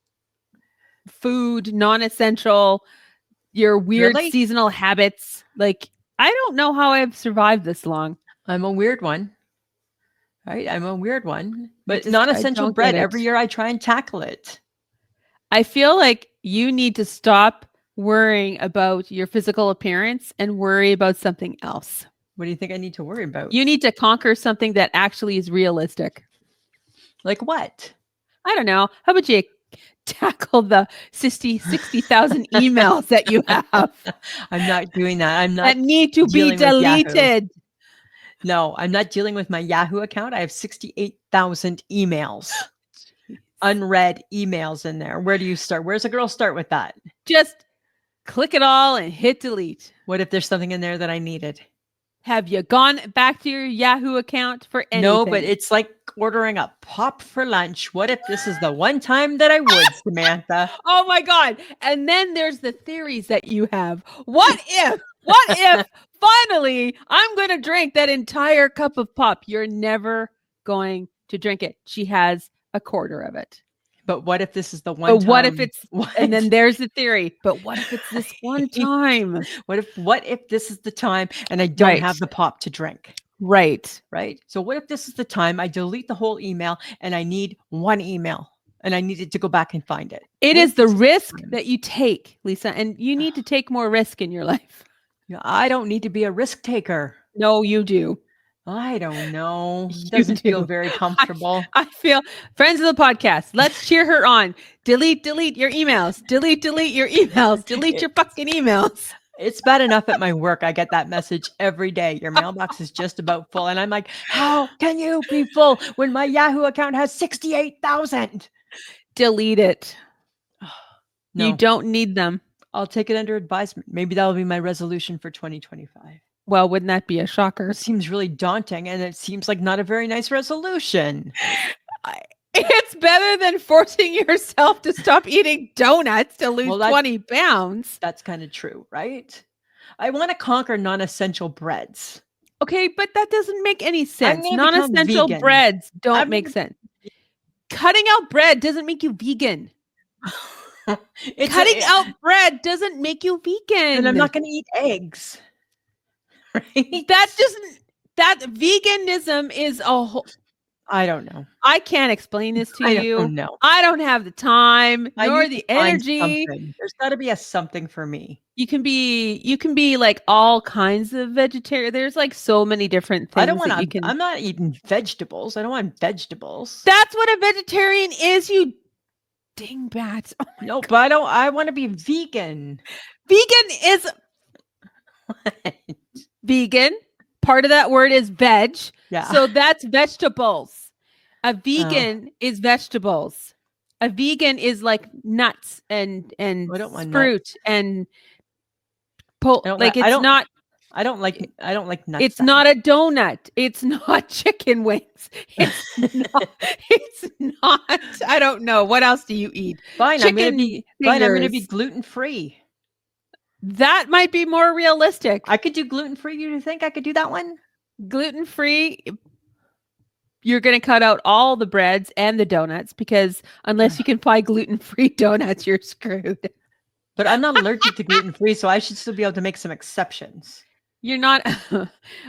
food, non-essential, your weird Really? seasonal habits. Like, I don't know how I've survived this long. I'm a weird one. Right? I'm a weird one. But I non-essential don't bread, get it. every year I try and tackle it. I feel like you need to stop worrying about your physical appearance and worry about something else. What do you think I need to worry about? You need to conquer something that actually is realistic. Like what? I don't know. How about you tackle the 60,000 emails that you have I'm not doing that. I'm not that need to be dealing with Yahoo. deleted? No, I'm not dealing with my Yahoo account. I have 68,000 emails. Unread emails in there. Where do you start? Where's a girl start with that? Just click it all and hit delete. What if there's something in there that I needed? Have you gone back to your Yahoo account for anything? No, but it's like ordering a pop for lunch. What if this is the one time that I would, Samantha? Oh my God. And then there's the theories that you have. What if finally I'm going to drink that entire cup of pop? You're never going to drink it. She has a quarter of it. But what if this is the one But time? what if it's, and then there's the theory, but what if it's this one time? What if this is the time and I don't have the pop to drink? Right. Right. So what if this is the time I delete the whole email and I need one email and I needed to go back and find it? It is the risk that you take, Lisa, and you need to take more risk in your life. I don't need to be a risk taker. No, you do. I don't know. You Doesn't feel do. very comfortable. I feel friends of the podcast. Let's cheer her on. Delete your emails. Delete your emails. Delete your fucking emails. It's bad enough at my work. I get that message every day. Your mailbox is just about full. And I'm like, how can you be full when my Yahoo account has 68,000? Delete it. No. You don't need them. I'll take it under advisement. Maybe that'll be my resolution for 2025. Well, wouldn't that be a shocker? It seems really daunting and it seems like not a very nice resolution. It's better than forcing yourself to stop eating donuts to lose 20 pounds. That's kind of true, right? I want to conquer non-essential breads. Okay, but that doesn't make any sense. Non-essential breads don't make sense. Cutting out bread doesn't make you vegan. Cutting out bread doesn't make you vegan. And I'm not going to eat eggs. Right? That veganism is a whole. I don't know. I can't explain this to you. I don't know. I don't have the time nor the energy. There's got to be a something for me. You can be like all kinds of vegetarian. There's like so many different things. I don't want to. I'm not eating vegetables. I don't want vegetables. That's what a vegetarian is, you dingbats. Oh no, God. But I want to be vegan. Vegan is what? Vegan. Part of that word is veg. Yeah. So that's vegetables. A vegan is vegetables. A vegan is like nuts and fruit nuts. And I don't like nuts. It's not a donut. It's not chicken wings. It's not. I don't know. What else do you eat? Fine, I'm going to be gluten-free. That might be more realistic. I could do gluten-free. You think I could do that one? Gluten-free. You're going to cut out all the breads and the donuts because unless you can buy gluten-free donuts, you're screwed. But I'm not allergic to gluten-free, so I should still be able to make some exceptions. You're not.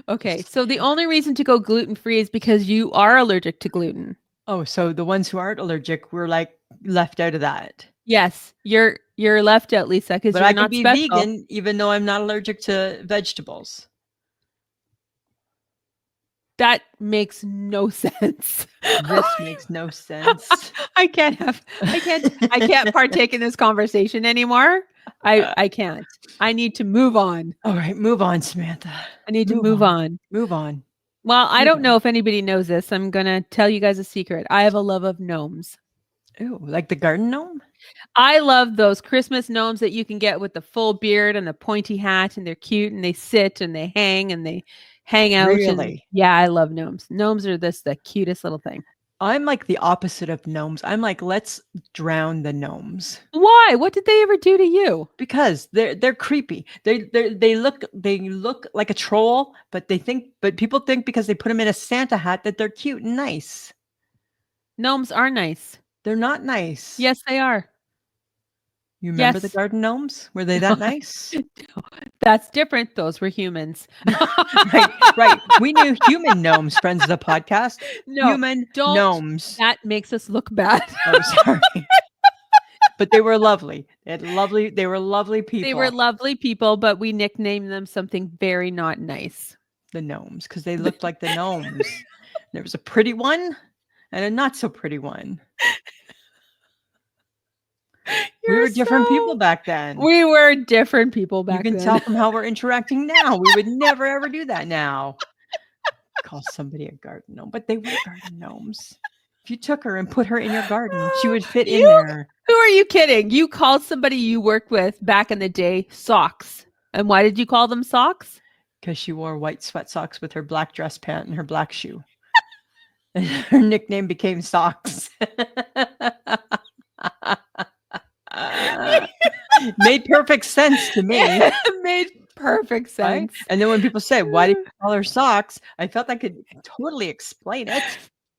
Okay. So the only reason to go gluten-free is because you are allergic to gluten. Oh, so the ones who aren't allergic were like left out of that. Yes, you're left out, Lisa, because you're not special. But I can be vegan even though I'm not allergic to vegetables. That makes no sense. This makes no sense. I can't partake in this conversation anymore. I can't. I need to move on. All right, move on, Samantha. I need to Move move on. on. Move on. Well, I Move don't on. know if anybody knows this. I'm going to tell you guys a secret. I have a love of gnomes. Ooh, like the garden gnome? I love those Christmas gnomes that you can get with the full beard and the pointy hat, and they're cute and they sit and they hang and they hang out. And Really? yeah, I love gnomes. Gnomes are the cutest little thing. I'm like the opposite of gnomes. I'm like, let's drown the gnomes Why? What did they ever do to you? because they're creepy. They look like a troll, but people think because they put them in a Santa hat that they're cute and nice. Gnomes are nice. They're not nice. Yes, they are. You remember the Yes. garden gnomes? Were they that nice? That's different. Those were humans. Right, right. We knew human gnomes, friends of the podcast. No, Human don't. gnomes. That makes us look bad. Oh, sorry. But they were lovely. They were lovely people. They were lovely people, but we nicknamed them something very not nice. The gnomes, because they looked like the gnomes. There was a pretty one and a not so pretty one. We were different people back then. We were different people back then. You can tell from how we're interacting now. We would never ever do that now. Call somebody a garden gnome, but they were garden gnomes. If you took her and put her in your garden, she would fit in there. Who are you kidding? You called somebody you worked with back in the day socks. And why did you call them socks? Because she wore white sweat socks with her black dress pant and her black shoe. And her nickname became Socks. Made perfect sense to me. It made perfect sense. Right? And then when people say, why did you call her Socks? I felt I could totally explain it.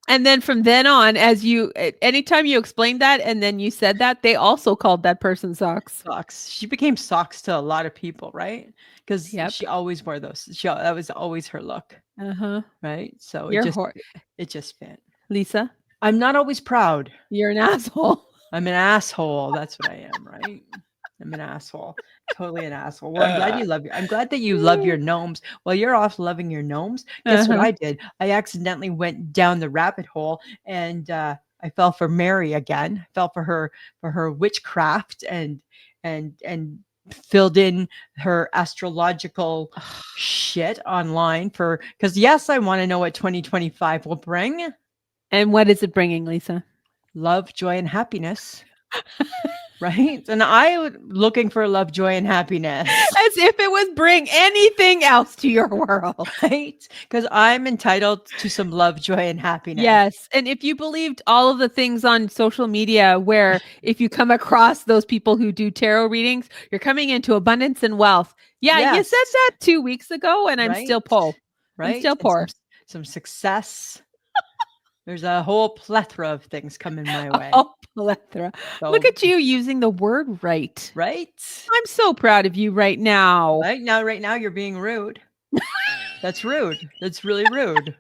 And then from then on, anytime you explained that and then you said that, they also called that person Socks. Socks. She became Socks to a lot of people, right? Because she always wore those. That was always her look. Uh-huh. Right? So it just fit. Lisa? I'm not always proud. You're an asshole. I'm an asshole. That's what I am, right? I'm an asshole. Totally an asshole. Well, I'm glad that you love your gnomes. While you're off loving your gnomes, guess what I did? I accidentally went down the rabbit hole and I fell for Mary again. Fell for her witchcraft and filled in her astrological shit online because yes, I want to know what 2025 will bring. And what is it bringing, Lisa? Love, joy, and happiness. Right? And I was looking for love, joy, and happiness. As if it would bring anything else to your world. Right? Because I'm entitled to some love, joy, and happiness. Yes. And if you believed all of the things on social media where if you come across those people who do tarot readings, you're coming into abundance and wealth. Yeah, yes. You said that 2 weeks ago and I'm still poor. Right? I'm still poor. Some success. There's a whole plethora of things coming my way. Oh, plethora. So, look at you using the word right. Right? I'm so proud of you right now. Right now you're being rude. That's rude. That's really rude.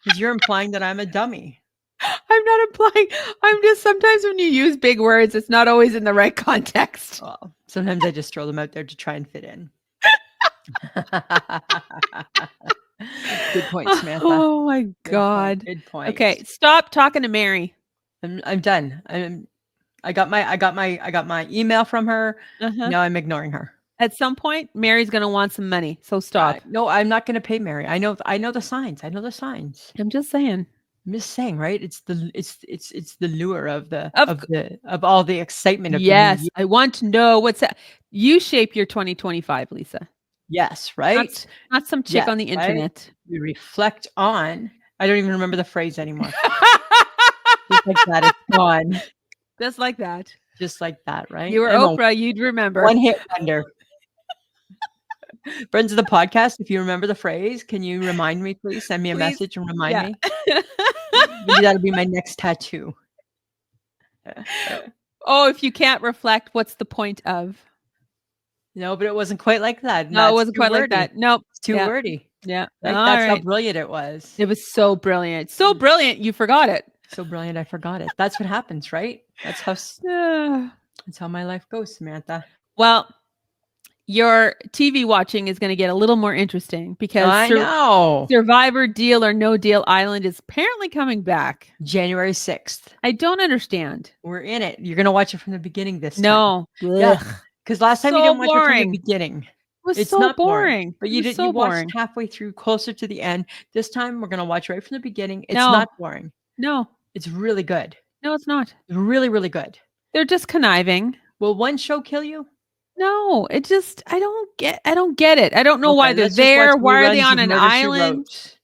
Because you're implying that I'm a dummy. I'm not implying. I'm just sometimes when you use big words, it's not always in the right context. Well, sometimes I just throw them out there to try and fit in. Good point, Samantha. Oh my God. Good point. Okay, stop talking to Mary. I'm done. I got my email from her. Now I'm ignoring her. At some point, Mary's gonna want some money. So stop. No, I'm not gonna pay Mary. I know the signs. I know the signs. I'm just saying. Right? It's the lure of all the excitement of yes. I want to know what's that. You shape your 2025, Lisa. Yes, right? Not some chick on the internet. Right? You reflect on. I don't even remember the phrase anymore. Just like that, it's gone. Just like that. Just like that, right? You were Oprah, you'd remember. One hit wonder. Friends of the podcast, if you remember the phrase, can you remind me, please? Send me a message and remind me. Maybe that'll be my next tattoo. Oh, if you can't reflect, what's the point of? No, but it wasn't quite like that. No, it wasn't quite like that. Nope. It's too wordy. Yeah. Right? That's how brilliant it was. It was so brilliant. So brilliant, you forgot it. So brilliant, I forgot it. That's what happens, right? That's how my life goes, Samantha. Well, your TV watching is going to get a little more interesting because I know. Survivor Deal or No Deal Island is apparently coming back. January 6th. I don't understand. We're in it. You're going to watch it from the beginning this time. No. Yeah. Because last time you So didn't watch it from the boring. beginning. It was It's so not boring, boring. but It was you so watched boring. halfway through, closer to the end. This time we're gonna watch right from the beginning. It's No, not boring. no, It's really good. no, it's not. Really, really good. They're just conniving. Will one show kill you? No, it just I don't get it. I don't know why Okay, they're let's just watch there. Why are they reruns on of an Murder, She island? Wrote.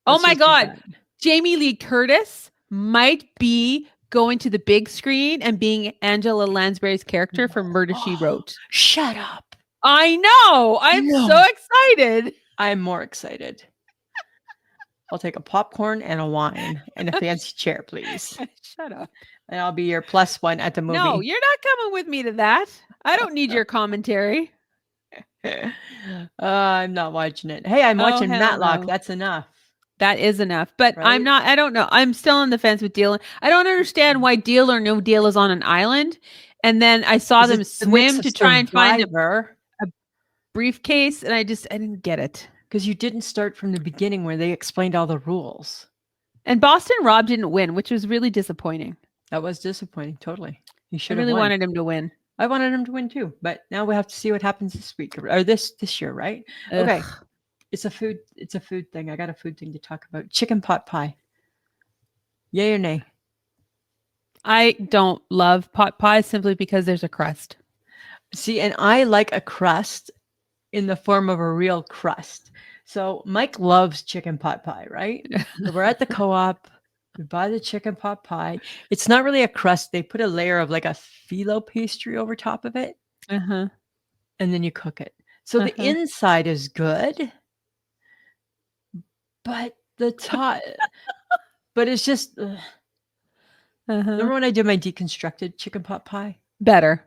Oh Let's my just do god. that. Jamie Lee Curtis might be going to the big screen and being Angela Lansbury's character from Murder She Wrote. Shut up. I know. I'm so No. excited. I'm more excited. I'll take a popcorn and a wine and a fancy chair, please. Shut up. And I'll be your plus one at the movie. No, you're not coming with me to that. I don't need your commentary. I'm not watching it. Hey, I'm Oh, watching hell Matlock. no. That's enough. That is enough. But I'm Right? not, I don't know. I'm still on the fence with Deal. I don't understand why Deal or No Deal is on an island. And then I saw Because them it's the mix swim of to try and find Survivor. a briefcase. And I didn't get it. Because you didn't start from the beginning where they explained all the rules. And Boston Rob didn't win, which was really disappointing. That was disappointing. Totally. He I should have really won. wanted him to win. I wanted him to win too, but now we have to see what happens this week or this year, right? Okay. Ugh. It's a food thing. I got a food thing to talk about. Chicken pot pie. Yay or nay? I don't love pot pie simply because there's a crust. See, and I like a crust in the form of a real crust. So Mike loves chicken pot pie, right? So we're at the co-op. We buy the chicken pot pie. It's not really a crust. They put a layer of like a phyllo pastry over top of it, Uh-huh. and then you cook it. So the Uh-huh. inside is good, but the top, but it's just. Uh-huh. Remember when I did my deconstructed chicken pot pie, Better.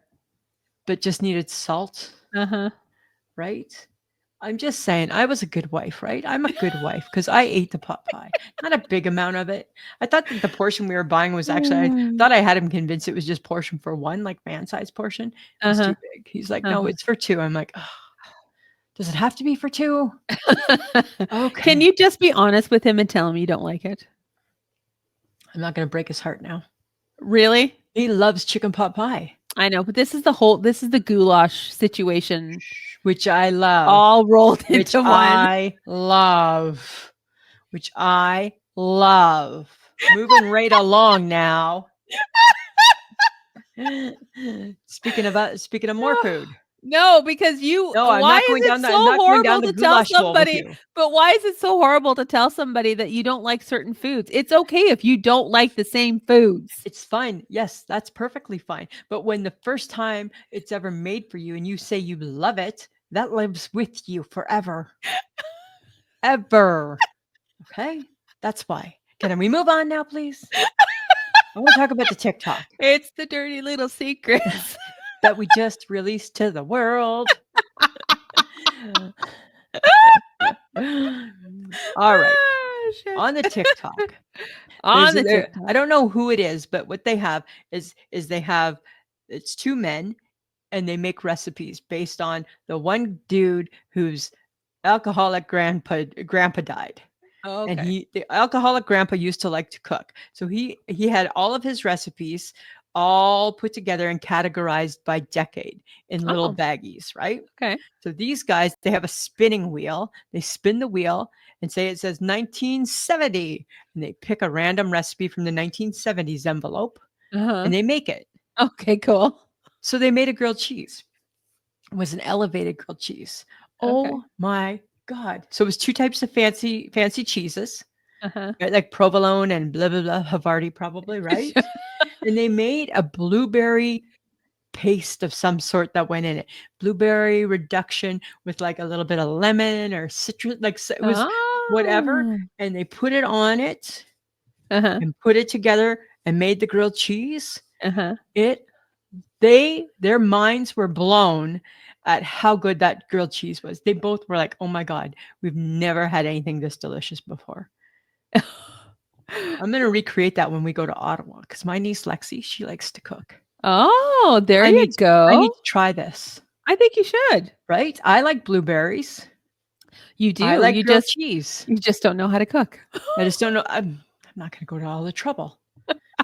but just needed salt, Uh-huh. right? I'm just saying, I was a good wife, right? I'm a good wife because I ate the pot pie, not a big amount of it. I thought that the portion we were buying was actually, I thought I had him convinced it was just portion for one, like man size portion. It was Uh-huh. too big. He's like, no, Uh-huh. it's for two. I'm like, oh, does it have to be for two? Okay. Can you just be honest with him and tell him you don't like it? I'm not going to break his heart now. Really? He loves chicken pot pie, I know, but this is the goulash situation which I love. all rolled Which into one. I love. Which I love. Moving right along now. Speaking of more food. No, because you No, I'm why not going is down it the, so I'm not going down horrible the to tell goulash hole with somebody? you. But why is it so horrible to tell somebody that you don't like certain foods? It's okay if you don't like the same foods. It's fine. Yes, that's perfectly fine. But when the first time it's ever made for you and you say you love it, that lives with you forever. Ever. Okay? That's why. Can we move on now, please? I want to talk about the TikTok It's the dirty little secrets. that we just released to the world. All right. Ah, shit. On the TikTok. On the I TikTok. don't know who it is, but what they have is they have it's two men and they make recipes based on the one dude whose alcoholic grandpa died. Oh, And okay. the alcoholic grandpa used to like to cook. So he had all of his recipes all put together and categorized by decade in little Oh, baggies, right? okay. So these guys, they have a spinning wheel. They spin the wheel and say it says 1970 and they pick a random recipe from the 1970s envelope Uh-huh. and they make it. Okay, cool. So they made a grilled cheese. It was an elevated grilled cheese. Okay. Oh my God. So it was two types of fancy cheeses, Uh-huh. right? Like provolone and blah, blah, blah, Havarti probably, right? And they made a blueberry paste of some sort that went in it. Blueberry reduction with like a little bit of lemon or citrus, like it was whatever. Oh. And they put it on it Uh-huh. and put it together and made the grilled cheese. Uh-huh. Their minds were blown at how good that grilled cheese was. They both were like, "Oh my God, we've never had anything this delicious before." I'm going to recreate that when we go to Ottawa because my niece Lexi, she likes to cook. Oh, there I you need I go. need to try this, I think you should. right? I like blueberries. You do. I like You grilled just cheese. don't know how to cook. I just don't know. I'm not going to go to all the trouble.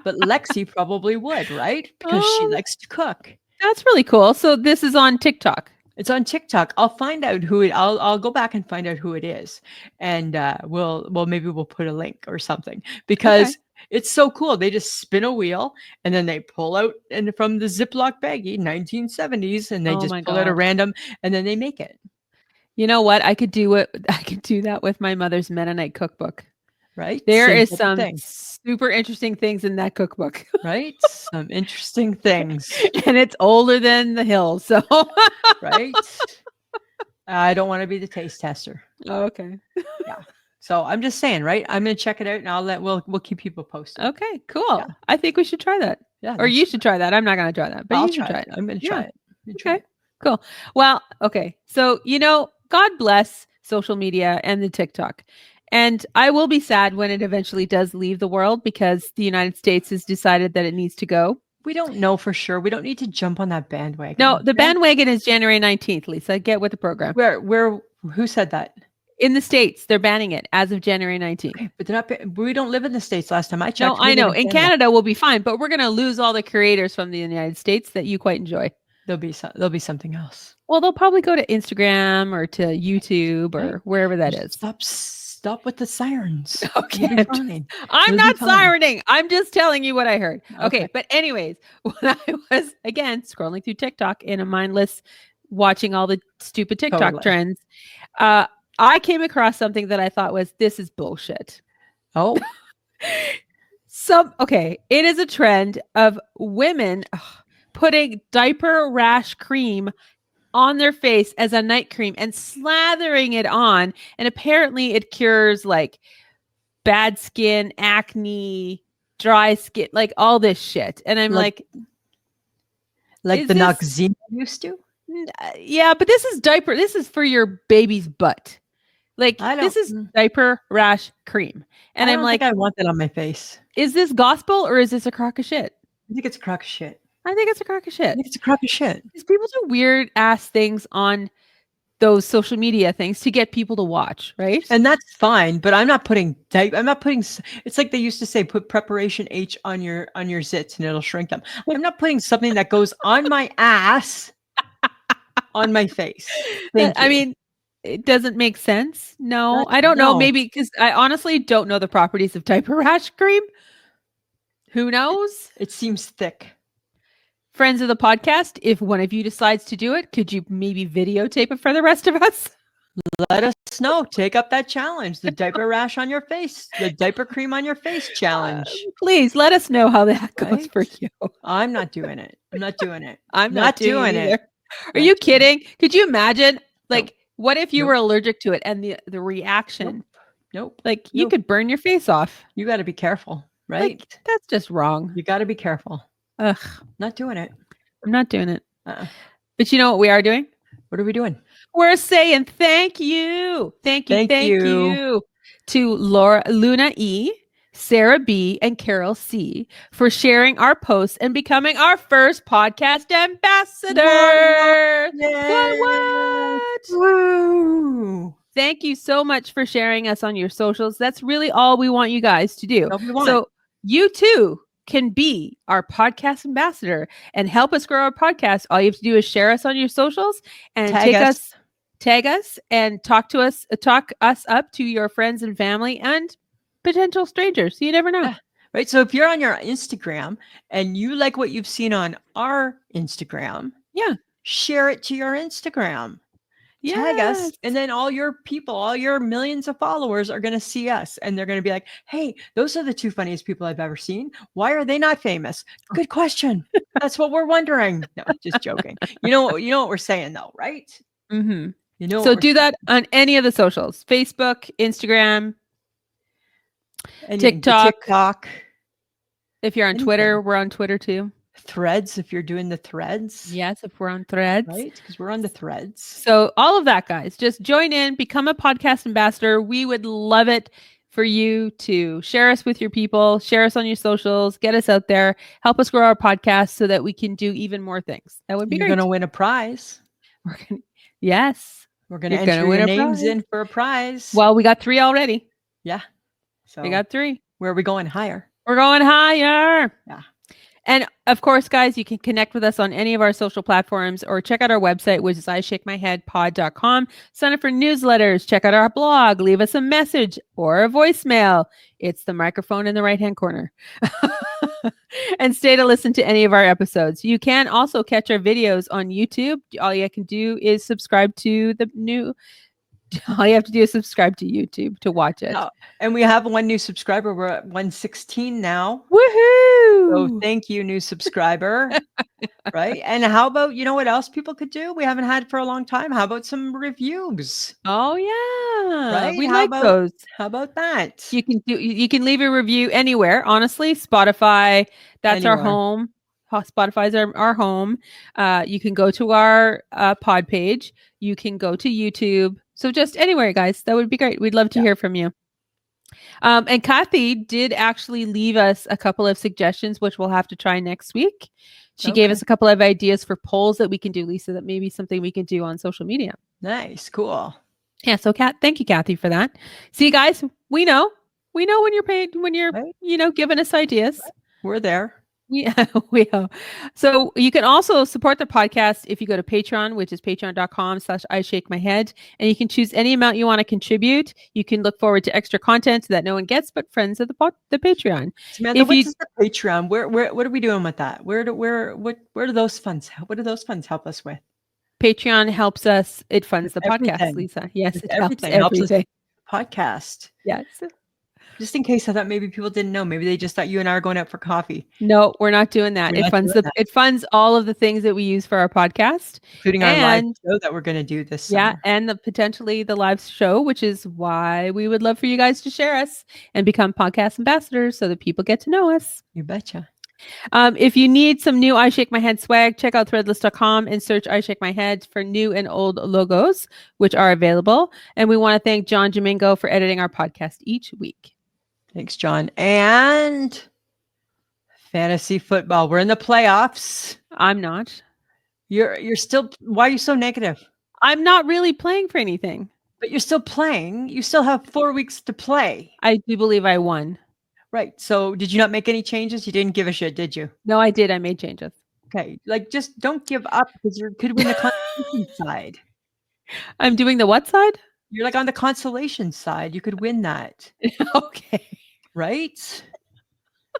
But Lexi probably would, right? Because she Oh, likes to cook. That's really cool. So this is on TikTok. It's on TikTok. I'll find out I'll go back and find out who it is, and maybe we'll put a link or something Okay. because it's so cool. They just spin a wheel and then they pull out and from the Ziploc baggie, 1970s, and they Oh just my pull out a God. random and then they make it. You know what? I could do it. I could do that with my mother's Mennonite cookbook. Right? There Same is type of some thing. super interesting things in that cookbook. Right? Some interesting things. And it's older than the hills. So Right? I don't want to be the taste tester. okay. Yeah. So I'm just saying, right? I'm gonna check it out and we'll keep people posted. Okay, cool. Yeah. I think we should try that. Yeah. Or you should try that. I'm not gonna try that, but I'll you should try try it. it. I'm gonna Yeah. try it. I'm gonna try Okay. it. Cool. Well, okay. So, God bless social media and the TikTok. And I will be sad when it eventually does leave the world because the United States has decided that it needs to go. We don't know for sure. We don't need to jump on that bandwagon. No, the okay? bandwagon is January 19th, Lisa. Get with the program. Who said that? In the States, they're banning it as of January 19th. Okay, but they're not. We don't live in the States. Last time I checked. No, I We live know. In Canada. Canada, we'll be fine, but we're going to lose all the creators from the United States that you quite enjoy. There'll be something else. Well, they'll probably go to Instagram or to YouTube or Right. wherever that is. Stop with the sirens. Okay. You'll be fine. I'm You'll be not fine. sirening. I'm just telling you what I heard. Okay. Okay. But anyways, when I was again scrolling through TikTok in a mindless, watching all the stupid TikTok Totally. trends, I came across something that I thought this is bullshit. Oh, It is a trend of women putting diaper rash cream on their face as a night cream and slathering it on. And apparently it cures like bad skin, acne, dry skin, like all this shit. And I'm like like is the this- Noxzema used to. yeah, but this is diaper. This is for your baby's butt. Like this is diaper rash cream. And I'm like, I want that on my face. is this gospel or is this a crock of shit? I think it's a crock of shit. I think it's a crock of shit. I think it's a crock of shit. Because people do weird ass things on those social media things to get people to watch, right? And that's fine, but I'm not putting. It's like they used to say, put preparation H on your zits and it'll shrink them. I'm not putting something that goes on my ass on my face. I mean, it doesn't make sense. No, I don't know. Maybe because I honestly don't know the properties of diaper rash cream. Who knows? It seems thick. Friends of the podcast, if one of you decides to do it, could you maybe videotape it for the rest of us? Let us know. Take up that challenge. The diaper rash on your face. The diaper cream on your face challenge. Please let us know how that goes for you. I'm not doing it. I'm not doing it. I'm not doing it. Are Not you doing kidding? Could you imagine? Like, what if you were allergic to it and the reaction? Nope. Like, you could burn your face off. You got to be careful, right? Like, that's just wrong. You got to be careful. Ugh. Not doing it. I'm not doing it. But you know what we are doing? What are we doing? We're saying thank you. Thank you to Luna E, Sarah B, and Carol C for sharing our posts and becoming our first podcast ambassador. What? Woo. Thank you so much for sharing us on your socials. That's really all we want you guys to do. So you too can be our podcast ambassador and help us grow our podcast. All you have to do is share us on your socials and tag us and talk us up to your friends and family and potential strangers. You never know. Yeah. Right. So if you're on your Instagram and you like what you've seen on our Instagram, share it to your Instagram. Tag us, and then all your people, all your millions of followers are going to see us, and they're going to be like, "Hey, those are the two funniest people I've ever seen. Why are they not famous?" Good question. That's what we're wondering. No, just joking. You know what we're saying, though, right? Mm-hmm. You know. So do that on any of the socials: Facebook, Instagram, TikTok. If you're on Twitter, we're on Twitter too. Threads, if you're doing the threads. Yes, if we're on Threads. Right, because we're on the threads. So all of that, guys, just join in, become a podcast ambassador. We would love it for you to share us with your people, share us on your socials, get us out there, help us grow our podcast so that we can do even more things. That would be great. You're going to win a prize. Yes. We're going to enter your names in for a prize. Well, we got 3 already. Yeah. So we got 3. Where are we going higher? We're going higher. Yeah. And of course, guys, you can connect with us on any of our social platforms or check out our website, which is ishakemyheadpod.com. Sign up for newsletters, check out our blog, leave us a message or a voicemail. It's the microphone in the right-hand corner. And stay to listen to any of our episodes. You can also catch our videos on YouTube. All you can do is subscribe to the new. All you have to do is subscribe to YouTube to watch it. Oh, and we have one new subscriber. We're at 116 now. Woohoo! So thank you, new subscriber. Right. And how about, you know what else people could do? We haven't had for a long time. How about some reviews? Oh yeah. Right. We like those. How about that? You can leave a review anywhere. Honestly, Spotify, that's our Anywhere. home. Spotify's our home. You can go to our pod page. You can go to YouTube. So just anywhere, guys. That would be great. We'd love to hear from you. And Kathy did actually leave us a couple of suggestions, which we'll have to try next week. She gave us a couple of ideas for polls that we can do, Lisa, that may be something we can do on social media. Nice. Cool. Yeah. So thank you, Kathy, for that. See, guys, we know when you're paid, when you're, right. Giving us ideas. Right. We're there. Yeah, we are. So you can also support the podcast if you go to Patreon, which is patreon.com/ishakemyhead. And you can choose any amount you want to contribute. You can look forward to extra content that no one gets but friends of the Patreon. Samantha, what is the Patreon? What are we doing with that? Where do those funds help us with? Patreon helps us. It funds the podcast, Lisa. Yes, it helps everything. Podcast. Yes. Just in case, I thought maybe people didn't know. Maybe they just thought you and I are going out for coffee. No, we're not doing that. It funds all of the things that we use for our podcast, including our live show that we're going to do this summer. Yeah, and potentially the live show, which is why we would love for you guys to share us and become podcast ambassadors so that people get to know us. You betcha. If you need some new I Shake My Head swag, check out threadless.com and search I Shake My Head for new and old logos, which are available. And we want to thank John Domingo for editing our podcast each week. Thanks, John. And fantasy football. We're in the playoffs. I'm not. You're still. Why are you so negative? I'm not really playing for anything. But you're still playing. You still have 4 weeks to play. I do believe I won. Right. So did you not make any changes? You didn't give a shit, did you? No, I did. I made changes. Okay. Just don't give up because you could win the consolation side. I'm doing the what side? You're on the consolation side. You could win that. Okay. Right?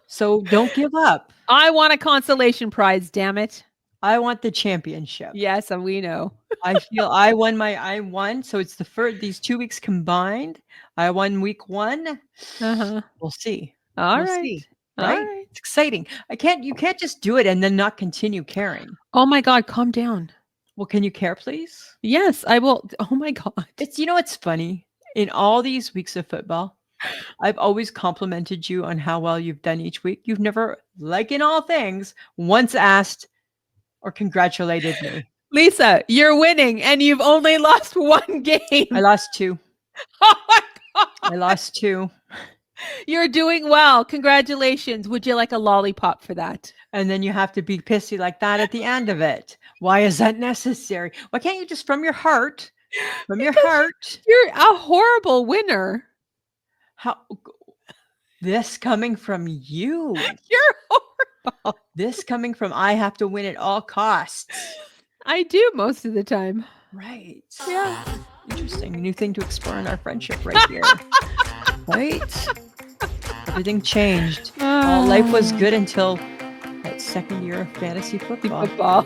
So don't give up. I want a consolation prize, damn it. I want the championship. Yes, and we know. I feel I won. So it's these 2 weeks combined. I won week 1. We'll see. All right. Right? It's exciting. You can't just do it and then not continue caring. Oh my God, calm down. Well, can you care, please? Yes, I will. Oh my God. It's funny. In all these weeks of football, I've always complimented you on how well you've done each week. You've never, like in all things, once asked or congratulated me. Lisa, you're winning and you've only lost 1 game. I lost 2. Oh my God. I lost 2. You're doing well. Congratulations. Would you like a lollipop for that? And then you have to be pissy like that at the end of it. Why is that necessary? Why can't you just from your heart? You're a horrible winner. How? This coming from you. You're horrible. This coming from I have to win at all costs. I do most of the time. Right. Yeah. Interesting. New thing to explore in our friendship right here. Right? Everything changed. All life was good until that second year of fantasy football.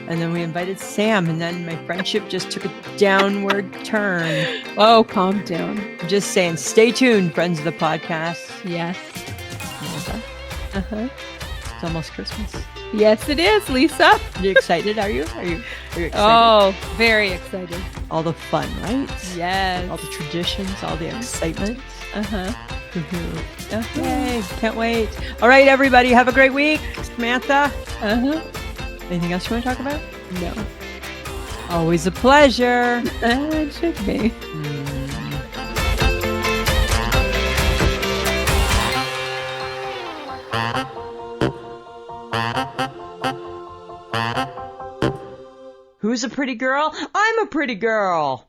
And then we invited Sam, and then my friendship just took a downward turn. Oh, calm down. I'm just saying, stay tuned, friends of the podcast. Yes. It's almost Christmas. Yes, it is, Lisa. Are you excited? Are you excited? Oh, very excited. All the fun, right? Yes. All the traditions, all the excitement. Okay. Can't wait. All right, everybody. Have a great week. Samantha. Anything else you want to talk about? No. Always a pleasure. It should be. Who's a pretty girl? I'm a pretty girl.